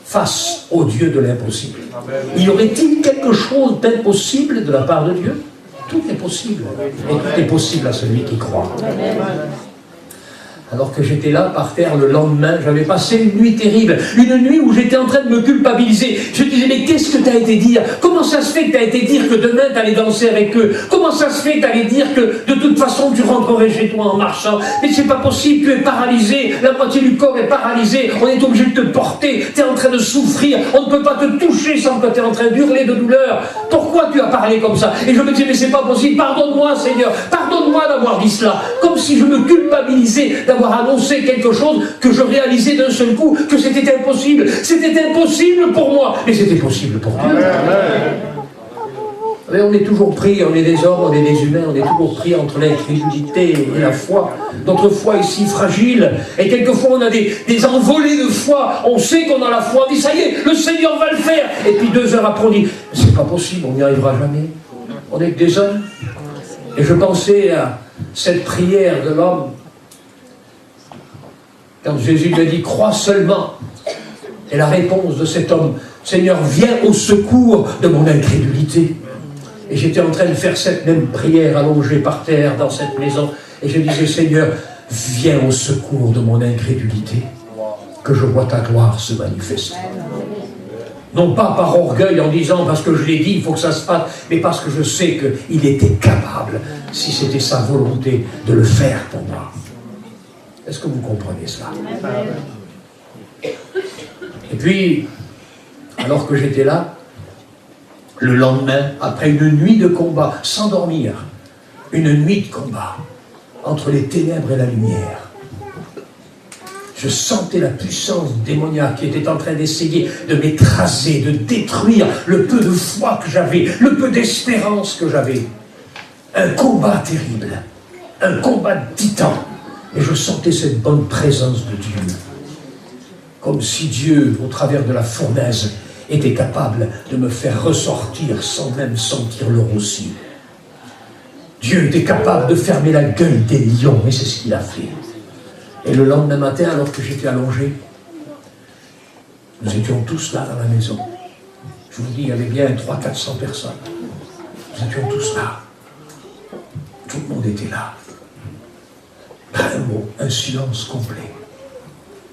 face au Dieu de l'impossible. Y aurait-il quelque chose d'impossible de la part de Dieu? Tout est possible. Et tout est possible à celui qui croit. Alors que j'étais là, par terre, le lendemain, j'avais passé une nuit terrible. Une nuit où j'étais en train de me culpabiliser. Je disais, mais qu'est-ce que tu as été dire? Comment ça se fait que tu as été dire que demain tu allais danser avec eux? Comment ça se fait que tu allais dire que de toute façon tu rentrerais chez toi en marchant? Mais c'est pas possible, tu es paralysé. La moitié du corps est paralysé. On est obligé de te porter. Tu es en train de souffrir. On ne peut pas te toucher sans que tu es en train d'hurler de douleur. Pourquoi tu as parlé comme ça? Et je me disais, mais c'est pas possible. Pardonne-moi, Seigneur. Pardonne-moi d'avoir dit cela. Comme si je me culpabilisais d'avoir annoncé quelque chose que je réalisais d'un seul coup, que c'était impossible. C'était impossible pour moi, mais c'était possible pour Dieu. Mais on est toujours pris, on est des hommes, on est des humains, on est toujours pris entre l'incrédulité et la foi. Notre foi est si fragile, et quelquefois on a des envolées de foi. On sait qu'on a la foi, on dit ça y est, le Seigneur va le faire. Et puis 2 heures après on dit, c'est pas possible, on n'y arrivera jamais. On est que des hommes. Et je pensais à cette prière de l'homme. Quand Jésus lui a dit, crois seulement. Et la réponse de cet homme, Seigneur, viens au secours de mon incrédulité. Et j'étais en train de faire cette même prière allongée par terre dans cette maison. Et je disais, Seigneur, viens au secours de mon incrédulité. Que je vois ta gloire se manifester. Non pas par orgueil en disant, parce que je l'ai dit, il faut que ça se passe, mais parce que je sais qu'il était capable, si c'était sa volonté, de le faire pour moi. Est-ce que vous comprenez cela? Et puis, alors que j'étais là, le lendemain, après une nuit de combat, sans dormir, une nuit de combat, entre les ténèbres et la lumière, je sentais la puissance démoniaque qui était en train d'essayer de m'écraser, de détruire le peu de foi que j'avais, le peu d'espérance que j'avais. Un combat terrible, un combat de titan. Et je sentais cette bonne présence de Dieu. Comme si Dieu, au travers de la fournaise, était capable de me faire ressortir sans même sentir le roussi. Dieu était capable de fermer la gueule des lions, et c'est ce qu'il a fait. Et le lendemain matin, alors que j'étais allongé, nous étions tous là dans la maison. Je vous dis, il y avait bien 300-400 personnes. Nous étions tous là. Tout le monde était là. Pas un mot, un silence complet.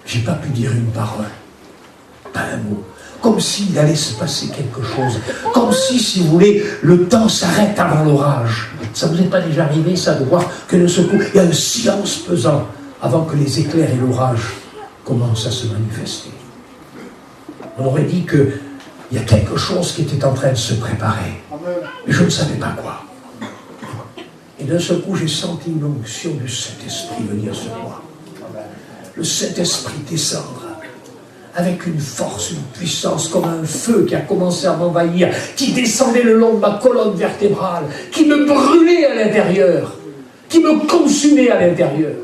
J'ai pas pu dire une parole. Pas un mot. Comme s'il allait se passer quelque chose. Comme si vous voulez, le temps s'arrête avant l'orage. Ça vous est pas déjà arrivé, ça, de voir que d'un seul coup, il y a un silence pesant avant que les éclairs et l'orage commencent à se manifester. On aurait dit qu'il y a quelque chose qui était en train de se préparer. Mais je ne savais pas quoi. Et d'un seul coup, j'ai senti une onction du Saint-Esprit venir sur moi. Le Saint-Esprit descendre avec une force, une puissance, comme un feu qui a commencé à m'envahir, qui descendait le long de ma colonne vertébrale, qui me brûlait à l'intérieur, qui me consumait à l'intérieur,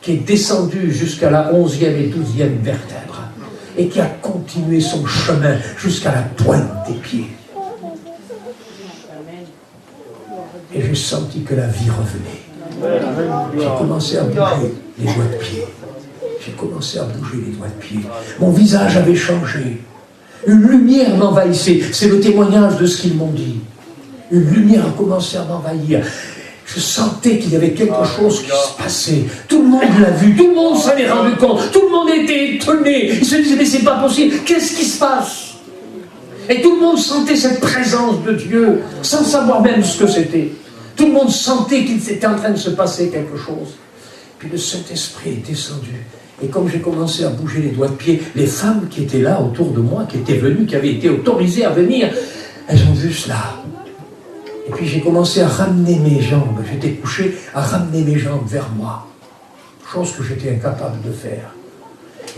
qui est descendu jusqu'à la 11e et 12e vertèbre, et qui a continué son chemin jusqu'à la pointe des pieds. Et j'ai senti que la vie revenait. J'ai commencé à bouger les doigts de pied. J'ai commencé à bouger les doigts de pied. Mon visage avait changé. Une lumière m'envahissait. C'est le témoignage de ce qu'ils m'ont dit. Une lumière a commencé à m'envahir. Je sentais qu'il y avait quelque chose qui se passait. Tout le monde l'a vu. Tout le monde s'en est rendu compte. Tout le monde était étonné. Il se disait, mais c'est pas possible. Qu'est-ce qui se passe? Et tout le monde sentait cette présence de Dieu, sans savoir même ce que c'était. Tout le monde sentait qu'il était en train de se passer quelque chose. Puis le Saint-Esprit est descendu. Et comme j'ai commencé à bouger les doigts de pied, les femmes qui étaient là autour de moi, qui étaient venues, qui avaient été autorisées à venir, elles ont vu cela. Et puis j'ai commencé à ramener mes jambes. J'étais couché à ramener mes jambes vers moi. Chose que j'étais incapable de faire.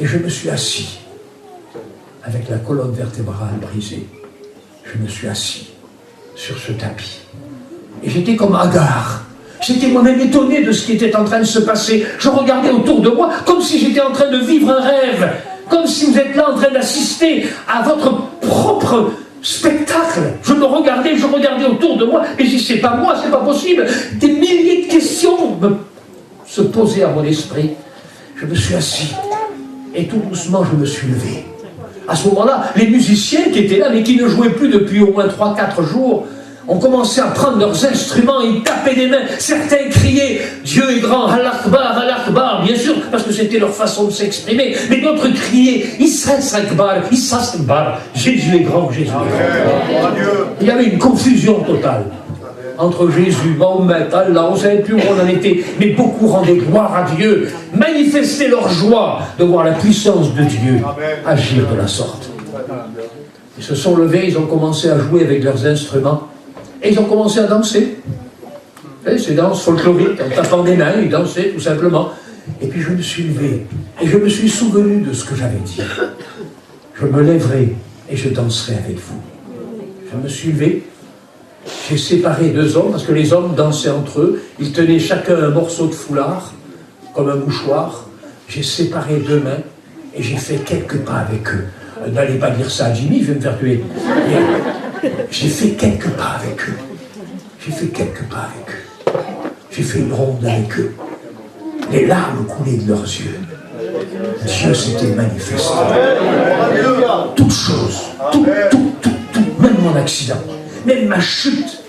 Et je me suis assis. Avec la colonne vertébrale brisée, je me suis assis sur ce tapis. Et j'étais comme hagard. J'étais moi-même étonné de ce qui était en train de se passer. Je regardais autour de moi comme si j'étais en train de vivre un rêve. Comme si vous êtes là en train d'assister à votre propre spectacle. Je regardais autour de moi et je dis, c'est pas moi, c'est pas possible. Des milliers de questions se posaient à mon esprit. Je me suis assis. Et tout doucement, je me suis levé. À ce moment-là, les musiciens qui étaient là, mais qui ne jouaient plus depuis au moins 3-4 jours, ont commencé à prendre leurs instruments et taper des mains. Certains criaient « Dieu est grand, Allah Akbar », bien sûr, parce que c'était leur façon de s'exprimer. Mais d'autres criaient « Issas Akbar, Jésus est grand, Jésus est grand ». Il y avait une confusion totale entre Jésus, Mahomet, Allah, on ne savait plus où on en était, mais beaucoup rendaient gloire à Dieu, manifestaient leur joie de voir la puissance de Dieu agir de la sorte. Ils se sont levés, ils ont commencé à jouer avec leurs instruments, et ils ont commencé à danser. Ces danses folkloriques, en tapant des mains, ils dansaient tout simplement. Et puis je me suis levé, et je me suis souvenu de ce que j'avais dit. Je me lèverai, et je danserai avec vous. Je me suis levé, j'ai séparé deux hommes, parce que les hommes dansaient entre eux, ils tenaient chacun un morceau de foulard, comme un mouchoir. J'ai séparé deux mains, et j'ai fait quelques pas avec eux. N'allez pas dire ça à Jimmy, je vais me faire tuer. J'ai fait quelques pas avec eux. J'ai fait quelques pas avec eux. J'ai fait une ronde avec eux. Les larmes coulaient de leurs yeux. Dieu s'était manifesté. Toute chose, tout, même mon accident, même ma chute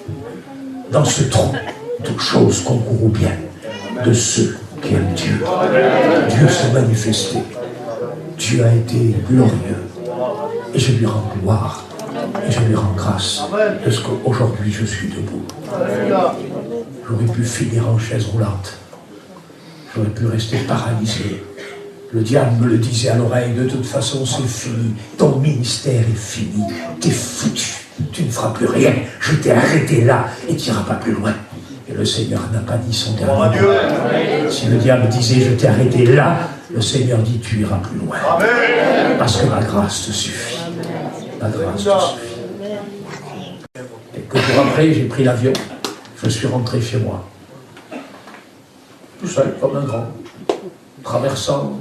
dans ce trou, toute chose concourt au bien de ceux qui aiment Dieu. Dieu s'est manifesté. Dieu a été glorieux. Et je lui rends gloire. Et je lui rends grâce de ce qu'aujourd'hui je suis debout. J'aurais pu finir en chaise roulante. J'aurais pu rester paralysé. Le diable me le disait à l'oreille, de toute façon c'est fini. Ton ministère est fini. T'es foutu. Tu ne feras plus rien. Je t'ai arrêté là et tu n'iras pas plus loin. Et le Seigneur n'a pas dit son dernier mot. Si le diable disait je t'ai arrêté là, le Seigneur dit tu iras plus loin. Parce que ma grâce te suffit. Ma grâce te suffit. Quelques jours après, j'ai pris l'avion. Je suis rentré chez moi. Tout seul, comme un grand. Traversant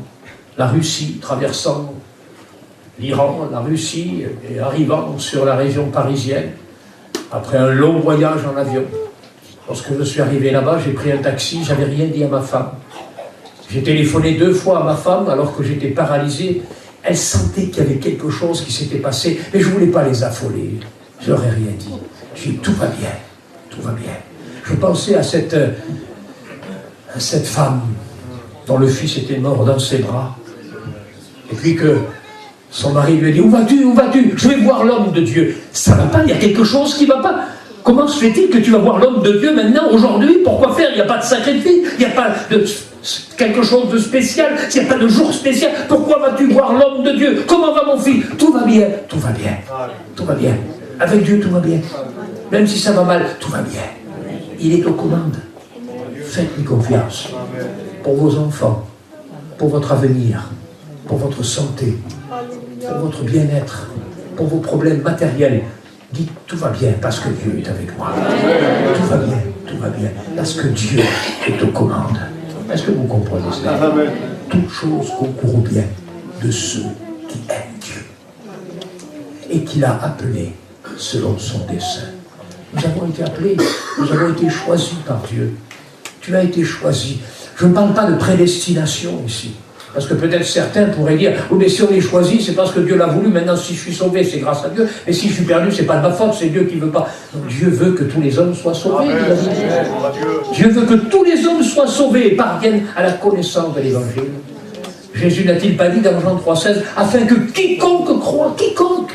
la Russie, traversant l'Iran, la Russie, et arrivant sur la région parisienne, après un long voyage en avion. Lorsque je suis arrivé là-bas, j'ai pris un taxi, j'avais rien dit à ma femme. J'ai téléphoné 2 fois à ma femme alors que j'étais paralysé. Elle sentait qu'il y avait quelque chose qui s'était passé, mais je ne voulais pas les affoler. Je leur ai rien dit. J'ai dit tout va bien, tout va bien. Je pensais à cette femme dont le fils était mort dans ses bras. Et puis que son mari lui a dit, où vas-tu, où vas-tu? Je vais voir l'homme de Dieu. Ça ne va pas, il y a quelque chose qui ne va pas. Comment se fait-il que tu vas voir l'homme de Dieu maintenant, aujourd'hui? Pourquoi faire? Il n'y a pas de sacrifice, il n'y a pas de quelque chose de spécial, il n'y a pas de jour spécial. Pourquoi vas-tu voir l'homme de Dieu? Comment va mon fils? Tout va bien, tout va bien, tout va bien. Avec Dieu, tout va bien. Même si ça va mal, tout va bien. Il est aux commandes. Faites-lui confiance. Pour vos enfants, pour votre avenir, pour votre santé, pour votre bien-être, pour vos problèmes matériels. Dites tout va bien parce que Dieu est avec moi. Tout va bien parce que Dieu est aux commandes. Est-ce que vous comprenez cela? Toute chose concourt au bien de ceux qui aiment Dieu et qu'il a appelés selon son dessein. Nous avons été appelés, nous avons été choisis par Dieu. Tu as été choisi. Je ne parle pas de prédestination ici. Parce que peut-être certains pourraient dire, oui, mais si on est choisi, c'est parce que Dieu l'a voulu, maintenant si je suis sauvé, c'est grâce à Dieu, mais si je suis perdu, c'est pas de ma faute, c'est Dieu qui ne veut pas. Donc Dieu veut que tous les hommes soient sauvés. Dieu veut que tous les hommes soient sauvés et parviennent à la connaissance de l'Évangile. Jésus n'a-t-il pas dit dans Jean 3,16, afin que quiconque croit, quiconque,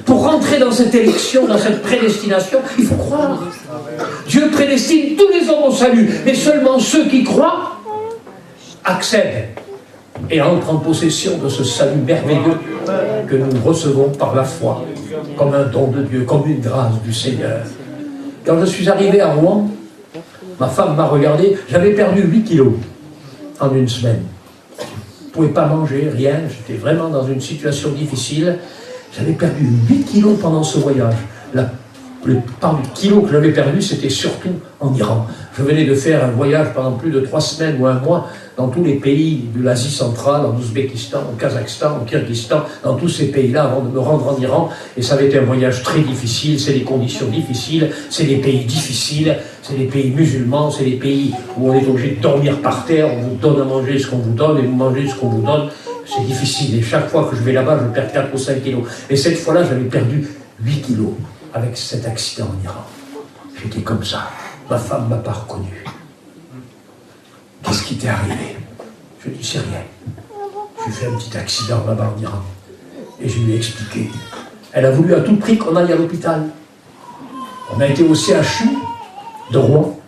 pour rentrer dans cette élection, dans cette prédestination, il faut croire. Dieu prédestine tous les hommes au salut, mais seulement ceux qui croient accèdent et entrent en possession de ce salut merveilleux que nous recevons par la foi, comme un don de Dieu, comme une grâce du Seigneur. Quand je suis arrivé à Rouen, ma femme m'a regardé, j'avais perdu 8 kilos en une semaine. Je ne pouvais pas manger, rien, j'étais vraiment dans une situation difficile. J'avais perdu 8 kilos pendant ce voyage. Le part du kilo que j'avais perdu, c'était surtout en Iran. Je venais de faire un voyage pendant plus de 3 semaines ou 1 mois dans tous les pays de l'Asie centrale, en Ouzbékistan, au Kazakhstan, au Kyrgyzstan, dans tous ces pays-là avant de me rendre en Iran. Et ça avait été un voyage très difficile, c'est des conditions difficiles, c'est des pays difficiles, c'est des pays musulmans, c'est des pays où on est obligé de dormir par terre, on vous donne à manger ce qu'on vous donne et vous mangez ce qu'on vous donne. C'est difficile et chaque fois que je vais là-bas, je perds 4 ou 5 kilos. Et cette fois-là, j'avais perdu 8 kilos. avec cet accident en Iran. J'étais comme ça. Ma femme ne m'a pas reconnu. Qu'est-ce qui t'est arrivé? Je lui dis, c'est rien. J'ai fait un petit accident là-bas en Iran. Et je lui ai expliqué. Elle a voulu à tout prix qu'on aille à l'hôpital. On a été au CHU de Rouen.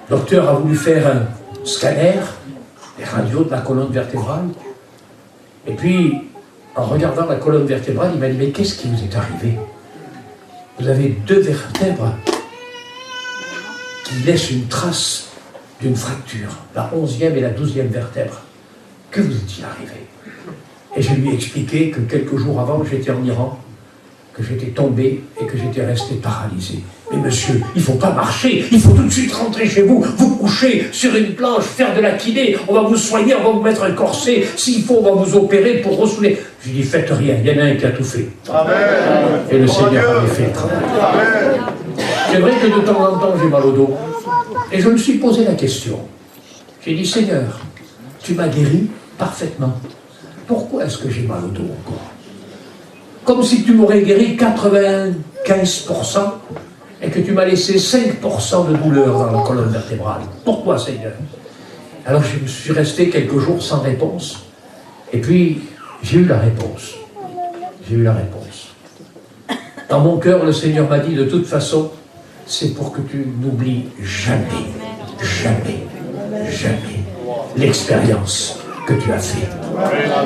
Le docteur a voulu faire un scanner, des radios de la colonne vertébrale. Et puis, en regardant la colonne vertébrale, il m'a dit, mais qu'est-ce qui vous est arrivé? Vous avez 2 vertèbres qui laissent une trace d'une fracture, la 11e et la 12e vertèbre. Que vous est-il arrivé? Et je lui ai expliqué que quelques jours avant, j'étais en Iran, que j'étais tombé et que j'étais resté paralysé. Mais monsieur, il ne faut pas marcher, il faut tout de suite rentrer chez vous, vous coucher sur une planche, faire de la kiné, on va vous soigner, on va vous mettre un corset, s'il faut, on va vous opérer pour ressouler. Je lui ai dit, faites rien, il y en a un qui a tout fait. Amen. Et le Seigneur avait fait le travail. Amen. C'est vrai que de temps en temps, j'ai mal au dos. Et je me suis posé la question. J'ai dit, Seigneur, tu m'as guéri parfaitement. Pourquoi est-ce que j'ai mal au dos encore? Comme si tu m'aurais guéri 95% et que tu m'as laissé 5% de douleur dans la colonne vertébrale. Pourquoi, Seigneur? Alors je me suis resté quelques jours sans réponse. Et puis, j'ai eu la réponse. J'ai eu la réponse. Dans mon cœur, le Seigneur m'a dit, de toute façon, c'est pour que tu n'oublies jamais, jamais, jamais l'expérience que tu as fait.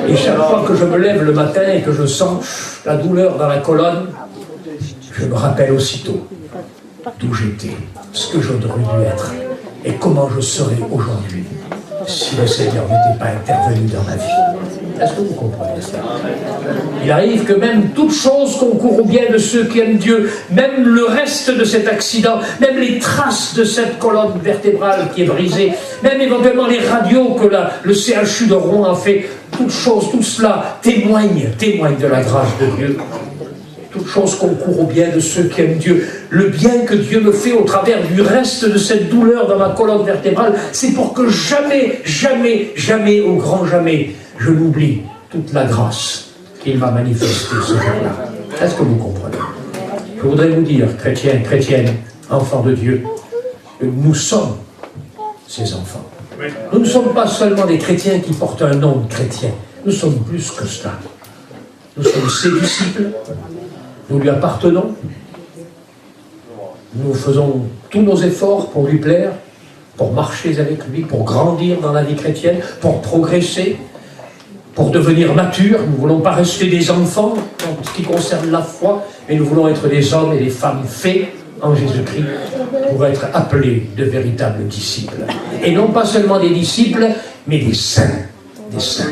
Et chaque fois que je me lève le matin et que je sens la douleur dans la colonne, je me rappelle aussitôt d'où j'étais, ce que j'aurais dû être et comment je serais aujourd'hui si le Seigneur n'était pas intervenu dans ma vie. Est-ce que vous comprenez ça? Il arrive que même toute chose concourt au bien de ceux qui aiment Dieu, même le reste de cet accident, même les traces de cette colonne vertébrale qui est brisée, même éventuellement les radios que le CHU de Rouen a fait, toute chose, tout cela témoigne de la grâce de Dieu. Toute chose concourt au bien de ceux qui aiment Dieu. Le bien que Dieu me fait au travers du reste de cette douleur dans ma colonne vertébrale, c'est pour que jamais, jamais, jamais, au grand jamais, je n'oublie toute la grâce qu'il m'a manifestée ce jour-là. Est-ce que vous comprenez? Je voudrais vous dire, chrétiens, chrétiennes, enfants de Dieu, que nous sommes ces enfants. Nous ne sommes pas seulement des chrétiens qui portent un nom de chrétien. Nous sommes plus que cela. Nous sommes ses disciples. Nous lui appartenons. Nous faisons tous nos efforts pour lui plaire, pour marcher avec lui, pour grandir dans la vie chrétienne, pour progresser, pour devenir matures. Nous ne voulons pas rester des enfants en ce qui concerne la foi, mais nous voulons être des hommes et des femmes faits en Jésus-Christ pour être appelés de véritables disciples. Et non pas seulement des disciples, mais des saints. Des saints.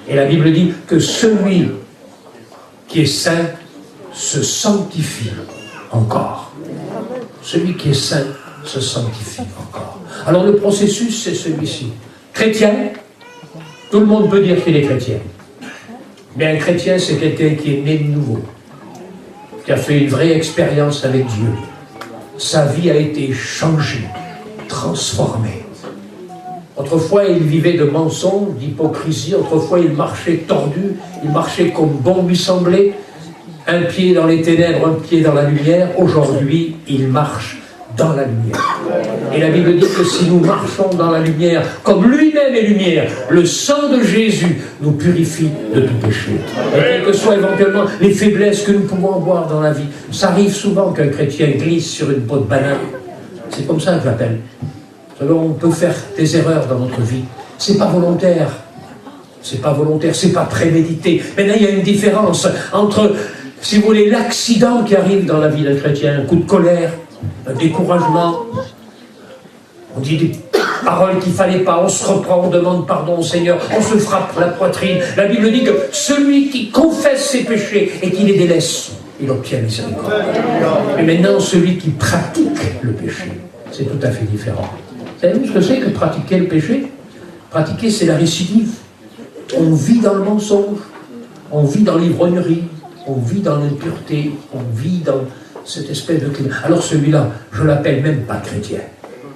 Et la Bible dit que celui qui est saint se sanctifie encore. Celui qui est saint se sanctifie encore. Alors le processus, c'est celui-ci. Chrétien, tout le monde peut dire qu'il est chrétien. Mais un chrétien, c'est quelqu'un qui est né de nouveau, qui a fait une vraie expérience avec Dieu. Sa vie a été changée, transformée. Autrefois, il vivait de mensonges, d'hypocrisie. Autrefois, il marchait tordu, il marchait comme bon lui semblait. Un pied dans les ténèbres, un pied dans la lumière. Aujourd'hui, il marche dans la lumière. Et la Bible dit que si nous marchons dans la lumière, comme lui-même est lumière, le sang de Jésus nous purifie de tout péché. Et quelles que soient éventuellement les faiblesses que nous pouvons avoir dans la vie, ça arrive souvent qu'un chrétien glisse sur une peau de banane. C'est comme ça que j'appelle. On peut faire des erreurs dans notre vie. C'est pas volontaire. C'est pas volontaire, c'est pas prémédité. Mais là, il y a une différence entre, si vous voulez, l'accident qui arrive dans la vie d'un chrétien, un coup de colère, un découragement. On dit des paroles qu'il ne fallait pas, on se reprend, on demande pardon au Seigneur, on se frappe la poitrine. La Bible dit que celui qui confesse ses péchés et qui les délaisse, il obtient miséricorde. Mais maintenant, celui qui pratique le péché, c'est tout à fait différent. Savez-vous ce que c'est que pratiquer le péché? Pratiquer, c'est la récidive. On vit dans le mensonge, on vit dans l'ivrognerie, on vit dans l'impureté, on vit dans cette espèce de climat. Alors celui-là, je ne l'appelle même pas chrétien.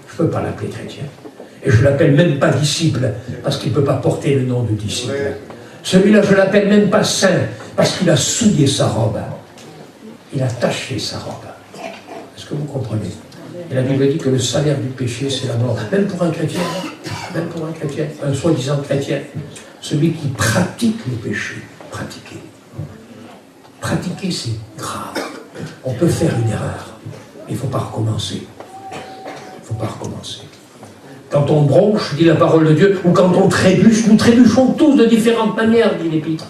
Je ne peux pas l'appeler chrétien. Et je ne l'appelle même pas disciple, parce qu'il ne peut pas porter le nom de disciple. Celui-là, je ne l'appelle même pas saint, parce qu'il a souillé sa robe. il a taché sa robe. Est-ce que vous comprenez? Et la Bible dit que le salaire du péché, c'est la mort. Même pour un chrétien, un soi-disant chrétien, celui qui pratique le péché, pratiquer, c'est grave. On peut faire une erreur, il ne faut pas recommencer. Quand on bronche, dit la parole de Dieu, ou quand on trébuche, nous trébuchons tous de différentes manières, dit l'Épître.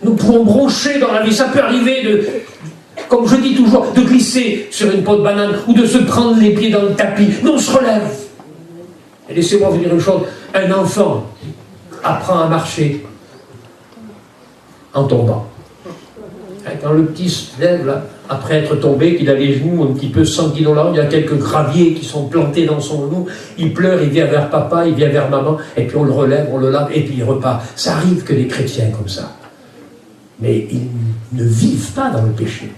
Nous pouvons broncher dans la vie, ça peut arriver comme je dis toujours, de glisser sur une peau de banane ou de se prendre les pieds dans le tapis. Mais on se relève. Et laissez-moi vous dire une chose, un enfant apprend à marcher en tombant. Quand le petit se lève, là, après être tombé, qu'il a les genoux un petit peu sanguinolents, il y a quelques graviers qui sont plantés dans son genou, il pleure, il vient vers papa, il vient vers maman, et puis on le relève, on le lave, et puis il repart. Ça arrive que les chrétiens comme ça. Mais ils ne vivent pas dans le péché.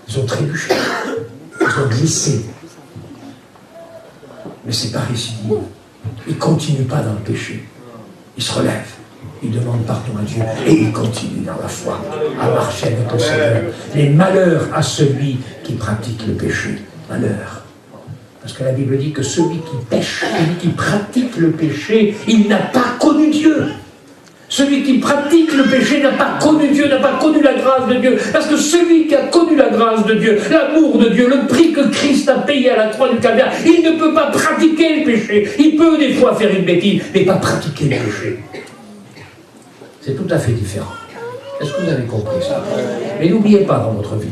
Ils ont trébuché, ils ont glissé. Mais c'est pas récidive. Ils ne continuent pas dans le péché. Ils se relèvent, ils demandent pardon à Dieu et ils continuent dans la foi à marcher avec le Seigneur. Les malheurs à celui qui pratique le péché. Malheur. Parce que la Bible dit que celui qui pêche, celui qui pratique le péché, il n'a pas connu Dieu. Celui qui pratique le péché n'a pas connu Dieu, n'a pas connu la grâce de Dieu. Parce que celui qui a connu la grâce de Dieu, l'amour de Dieu, le prix que Christ a payé à la croix du Calvaire, il ne peut pas pratiquer le péché. Il peut des fois faire une bêtise, mais pas pratiquer le péché. C'est tout à fait différent. Est-ce que vous avez compris ça? Mais n'oubliez pas dans votre vie,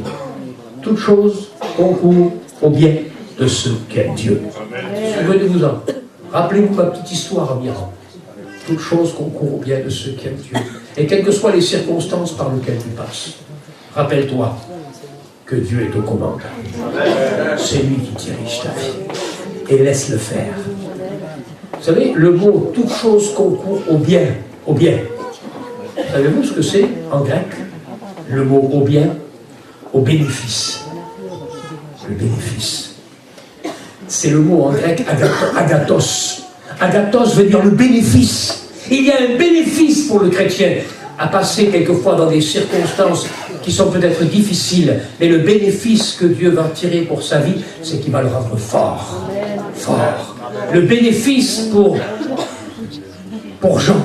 toute chose concourt au bien de ceux qui aiment Dieu. Souvenez-vous-en. Rappelez-vous ma petite histoire en Iran. Toute chose concourt au bien de ceux qui aiment Dieu. Et quelles que soient les circonstances par lesquelles tu passes, rappelle-toi que Dieu est aux commandes. C'est lui qui dirige ta vie. Et laisse-le faire. Vous savez, le mot « toute chose concourt au bien », au bien. Savez-vous ce que c'est en grec? Le mot « au bien », au bénéfice. Le bénéfice. C'est le mot en grec « agathos ». Agathos veut dire le bénéfice. Il y a un bénéfice pour le chrétien à passer quelquefois dans des circonstances qui sont peut-être difficiles, mais le bénéfice que Dieu va tirer pour sa vie, c'est qu'il va le rendre fort. Fort. Le bénéfice pour Jean,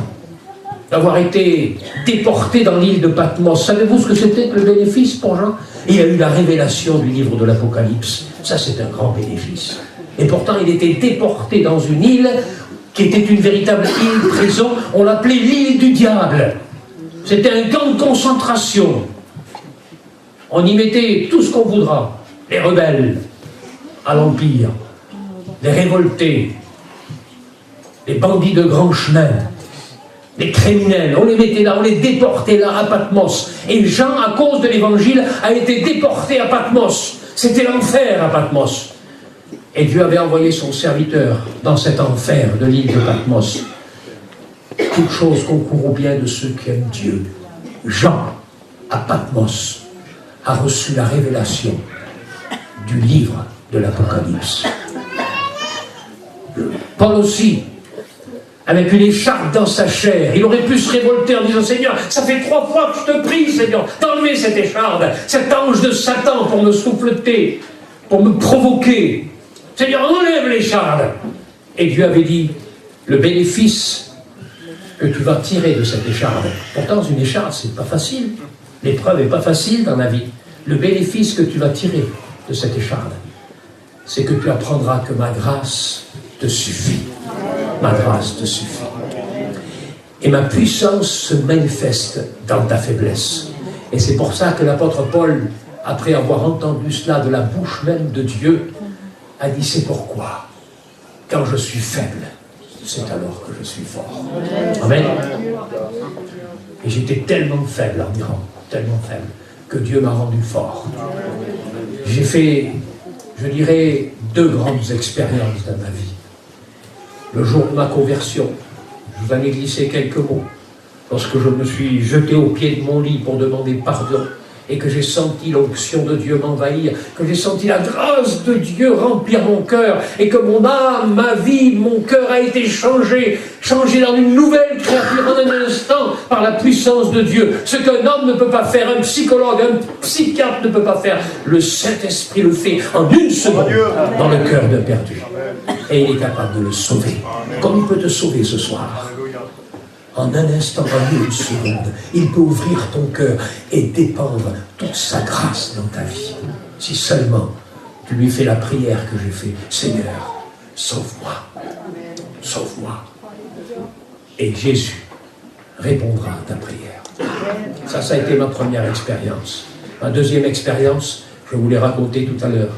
d'avoir été déporté dans l'île de Patmos. Savez-vous ce que c'était que le bénéfice pour Jean? Il a eu la révélation du livre de l'Apocalypse. Ça, c'est un grand bénéfice. Et pourtant, il était déporté dans une île qui était une véritable île prison. On l'appelait l'île du diable. C'était un camp de concentration. On y mettait tout ce qu'on voudra. Les rebelles à l'Empire, les révoltés, les bandits de grand chemin, les criminels. On les mettait là, on les déportait là à Patmos. Et Jean, à cause de l'évangile, a été déporté à Patmos. C'était l'enfer à Patmos. Et Dieu avait envoyé son serviteur dans cet enfer de l'île de Patmos. Toute chose concourt au bien de ceux qui aiment Dieu. Jean, à Patmos, a reçu la révélation du livre de l'Apocalypse. Paul aussi, avec une écharpe dans sa chair, il aurait pu se révolter en disant « Seigneur, ça fait 3 fois que je te prie, Seigneur, d'enlever cette écharpe, cet ange de Satan pour me souffleter, pour me provoquer. Seigneur, enlève l'écharpe. » Et Dieu avait dit « Le bénéfice que tu vas tirer de cette écharpe. » Pourtant, une écharpe, c'est pas facile. L'épreuve n'est pas facile dans la vie. Le bénéfice que tu vas tirer de cette écharpe, c'est que tu apprendras que ma grâce te suffit. Ma grâce te suffit. Et ma puissance se manifeste dans ta faiblesse. Et c'est pour ça que l'apôtre Paul, après avoir entendu cela de la bouche même de Dieu, a dit, c'est pourquoi, quand je suis faible, c'est alors que je suis fort. Amen. Et j'étais tellement faible en Iran, tellement faible, que Dieu m'a rendu fort. J'ai fait, je dirais, 2 grandes expériences dans ma vie. Le jour de ma conversion, je vous en ai glissé quelques mots. Lorsque je me suis jeté au pied de mon lit pour demander pardon et que j'ai senti l'onction de Dieu m'envahir, que j'ai senti la grâce de Dieu remplir mon cœur, et que mon âme, ma vie, mon cœur a été changé dans une nouvelle créature en un instant par la puissance de Dieu. Ce qu'un homme ne peut pas faire, un psychologue, un psychiatre ne peut pas faire, le Saint-Esprit le fait en une seconde dans le cœur d'un perdu. Et il est capable de le sauver, comme il peut te sauver ce soir. En un instant, en une seconde, il peut ouvrir ton cœur et dépendre toute sa grâce dans ta vie. Si seulement tu lui fais la prière que j'ai faite. Seigneur, sauve-moi. Sauve-moi. Et Jésus répondra à ta prière. Ça a été ma première expérience. Ma deuxième expérience, je vous l'ai raconté tout à l'heure,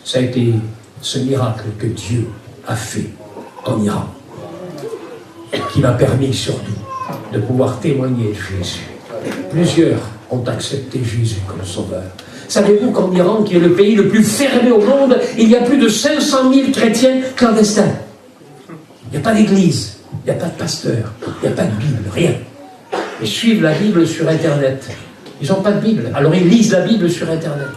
ça a été ce miracle que Dieu a fait en Iran, qui m'a permis surtout de pouvoir témoigner de Jésus. Plusieurs ont accepté Jésus comme sauveur. Savez-vous qu'en Iran, qui est le pays le plus fermé au monde, il y a plus de 500 000 chrétiens clandestins. Il n'y a pas d'église, il n'y a pas de pasteur, il n'y a pas de Bible, rien. Ils suivent la Bible sur Internet. Ils n'ont pas de Bible, alors ils lisent la Bible sur Internet.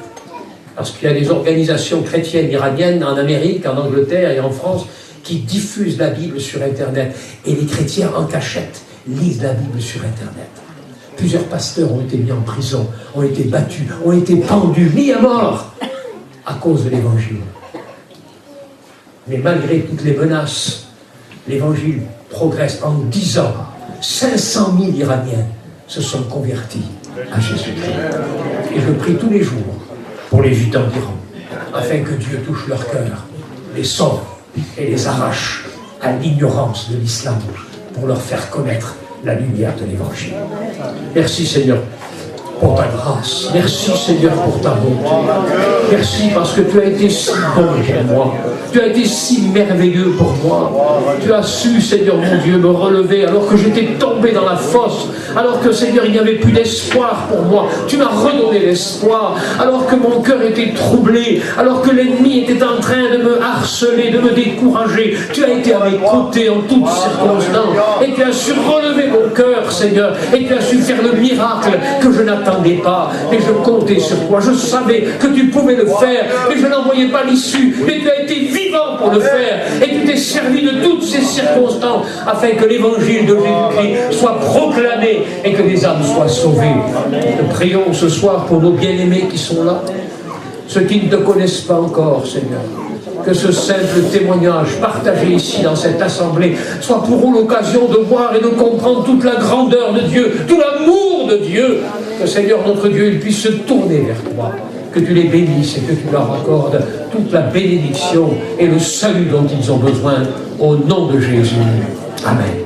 Parce qu'il y a des organisations chrétiennes iraniennes en Amérique, en Angleterre et en France qui diffusent la Bible sur Internet. Et les chrétiens en cachette lisent la Bible sur Internet. Plusieurs pasteurs ont été mis en prison, ont été battus, ont été pendus, mis à mort à cause de l'Évangile. Mais malgré toutes les menaces, l'Évangile progresse. En 10 ans, 500 000 Iraniens se sont convertis à Jésus-Christ. Et je prie tous les jours pour les gitans d'Iran, afin que Dieu touche leur cœur, les sauve et les arrache à l'ignorance de l'islam pour leur faire connaître la lumière de l'Évangile. Merci Seigneur pour ta grâce. Merci Seigneur pour ta bonté. Merci parce que tu as été si bon pour moi. Tu as été si merveilleux pour moi. Tu as su, Seigneur mon Dieu, me relever alors que j'étais tombé dans la fosse, alors que, Seigneur, il n'y avait plus d'espoir pour moi. Tu m'as redonné l'espoir, alors que mon cœur était troublé, alors que l'ennemi était en train de me harceler, de me décourager. Tu as été à mes côtés en toutes circonstances, et tu as su relever mon cœur, Seigneur, et tu as su faire le miracle que je n'attendais pas. Et je comptais sur toi. Je savais que tu pouvais le faire, mais je n'en voyais pas l'issue. Mais tu as été vivant pour le faire, et tu t'es servi de toutes ces circonstances afin que l'évangile de Jésus-Christ soit proclamé et que des âmes soient sauvées. Nous prions ce soir pour nos bien-aimés qui sont là, ceux qui ne te connaissent pas encore, Seigneur. Que ce simple témoignage partagé ici dans cette assemblée soit pour eux l'occasion de voir et de comprendre toute la grandeur de Dieu, tout l'amour de Dieu. Que Seigneur notre Dieu, il puisse se tourner vers toi. Que tu les bénisses et que tu leur accordes toute la bénédiction et le salut dont ils ont besoin, au nom de Jésus. Amen.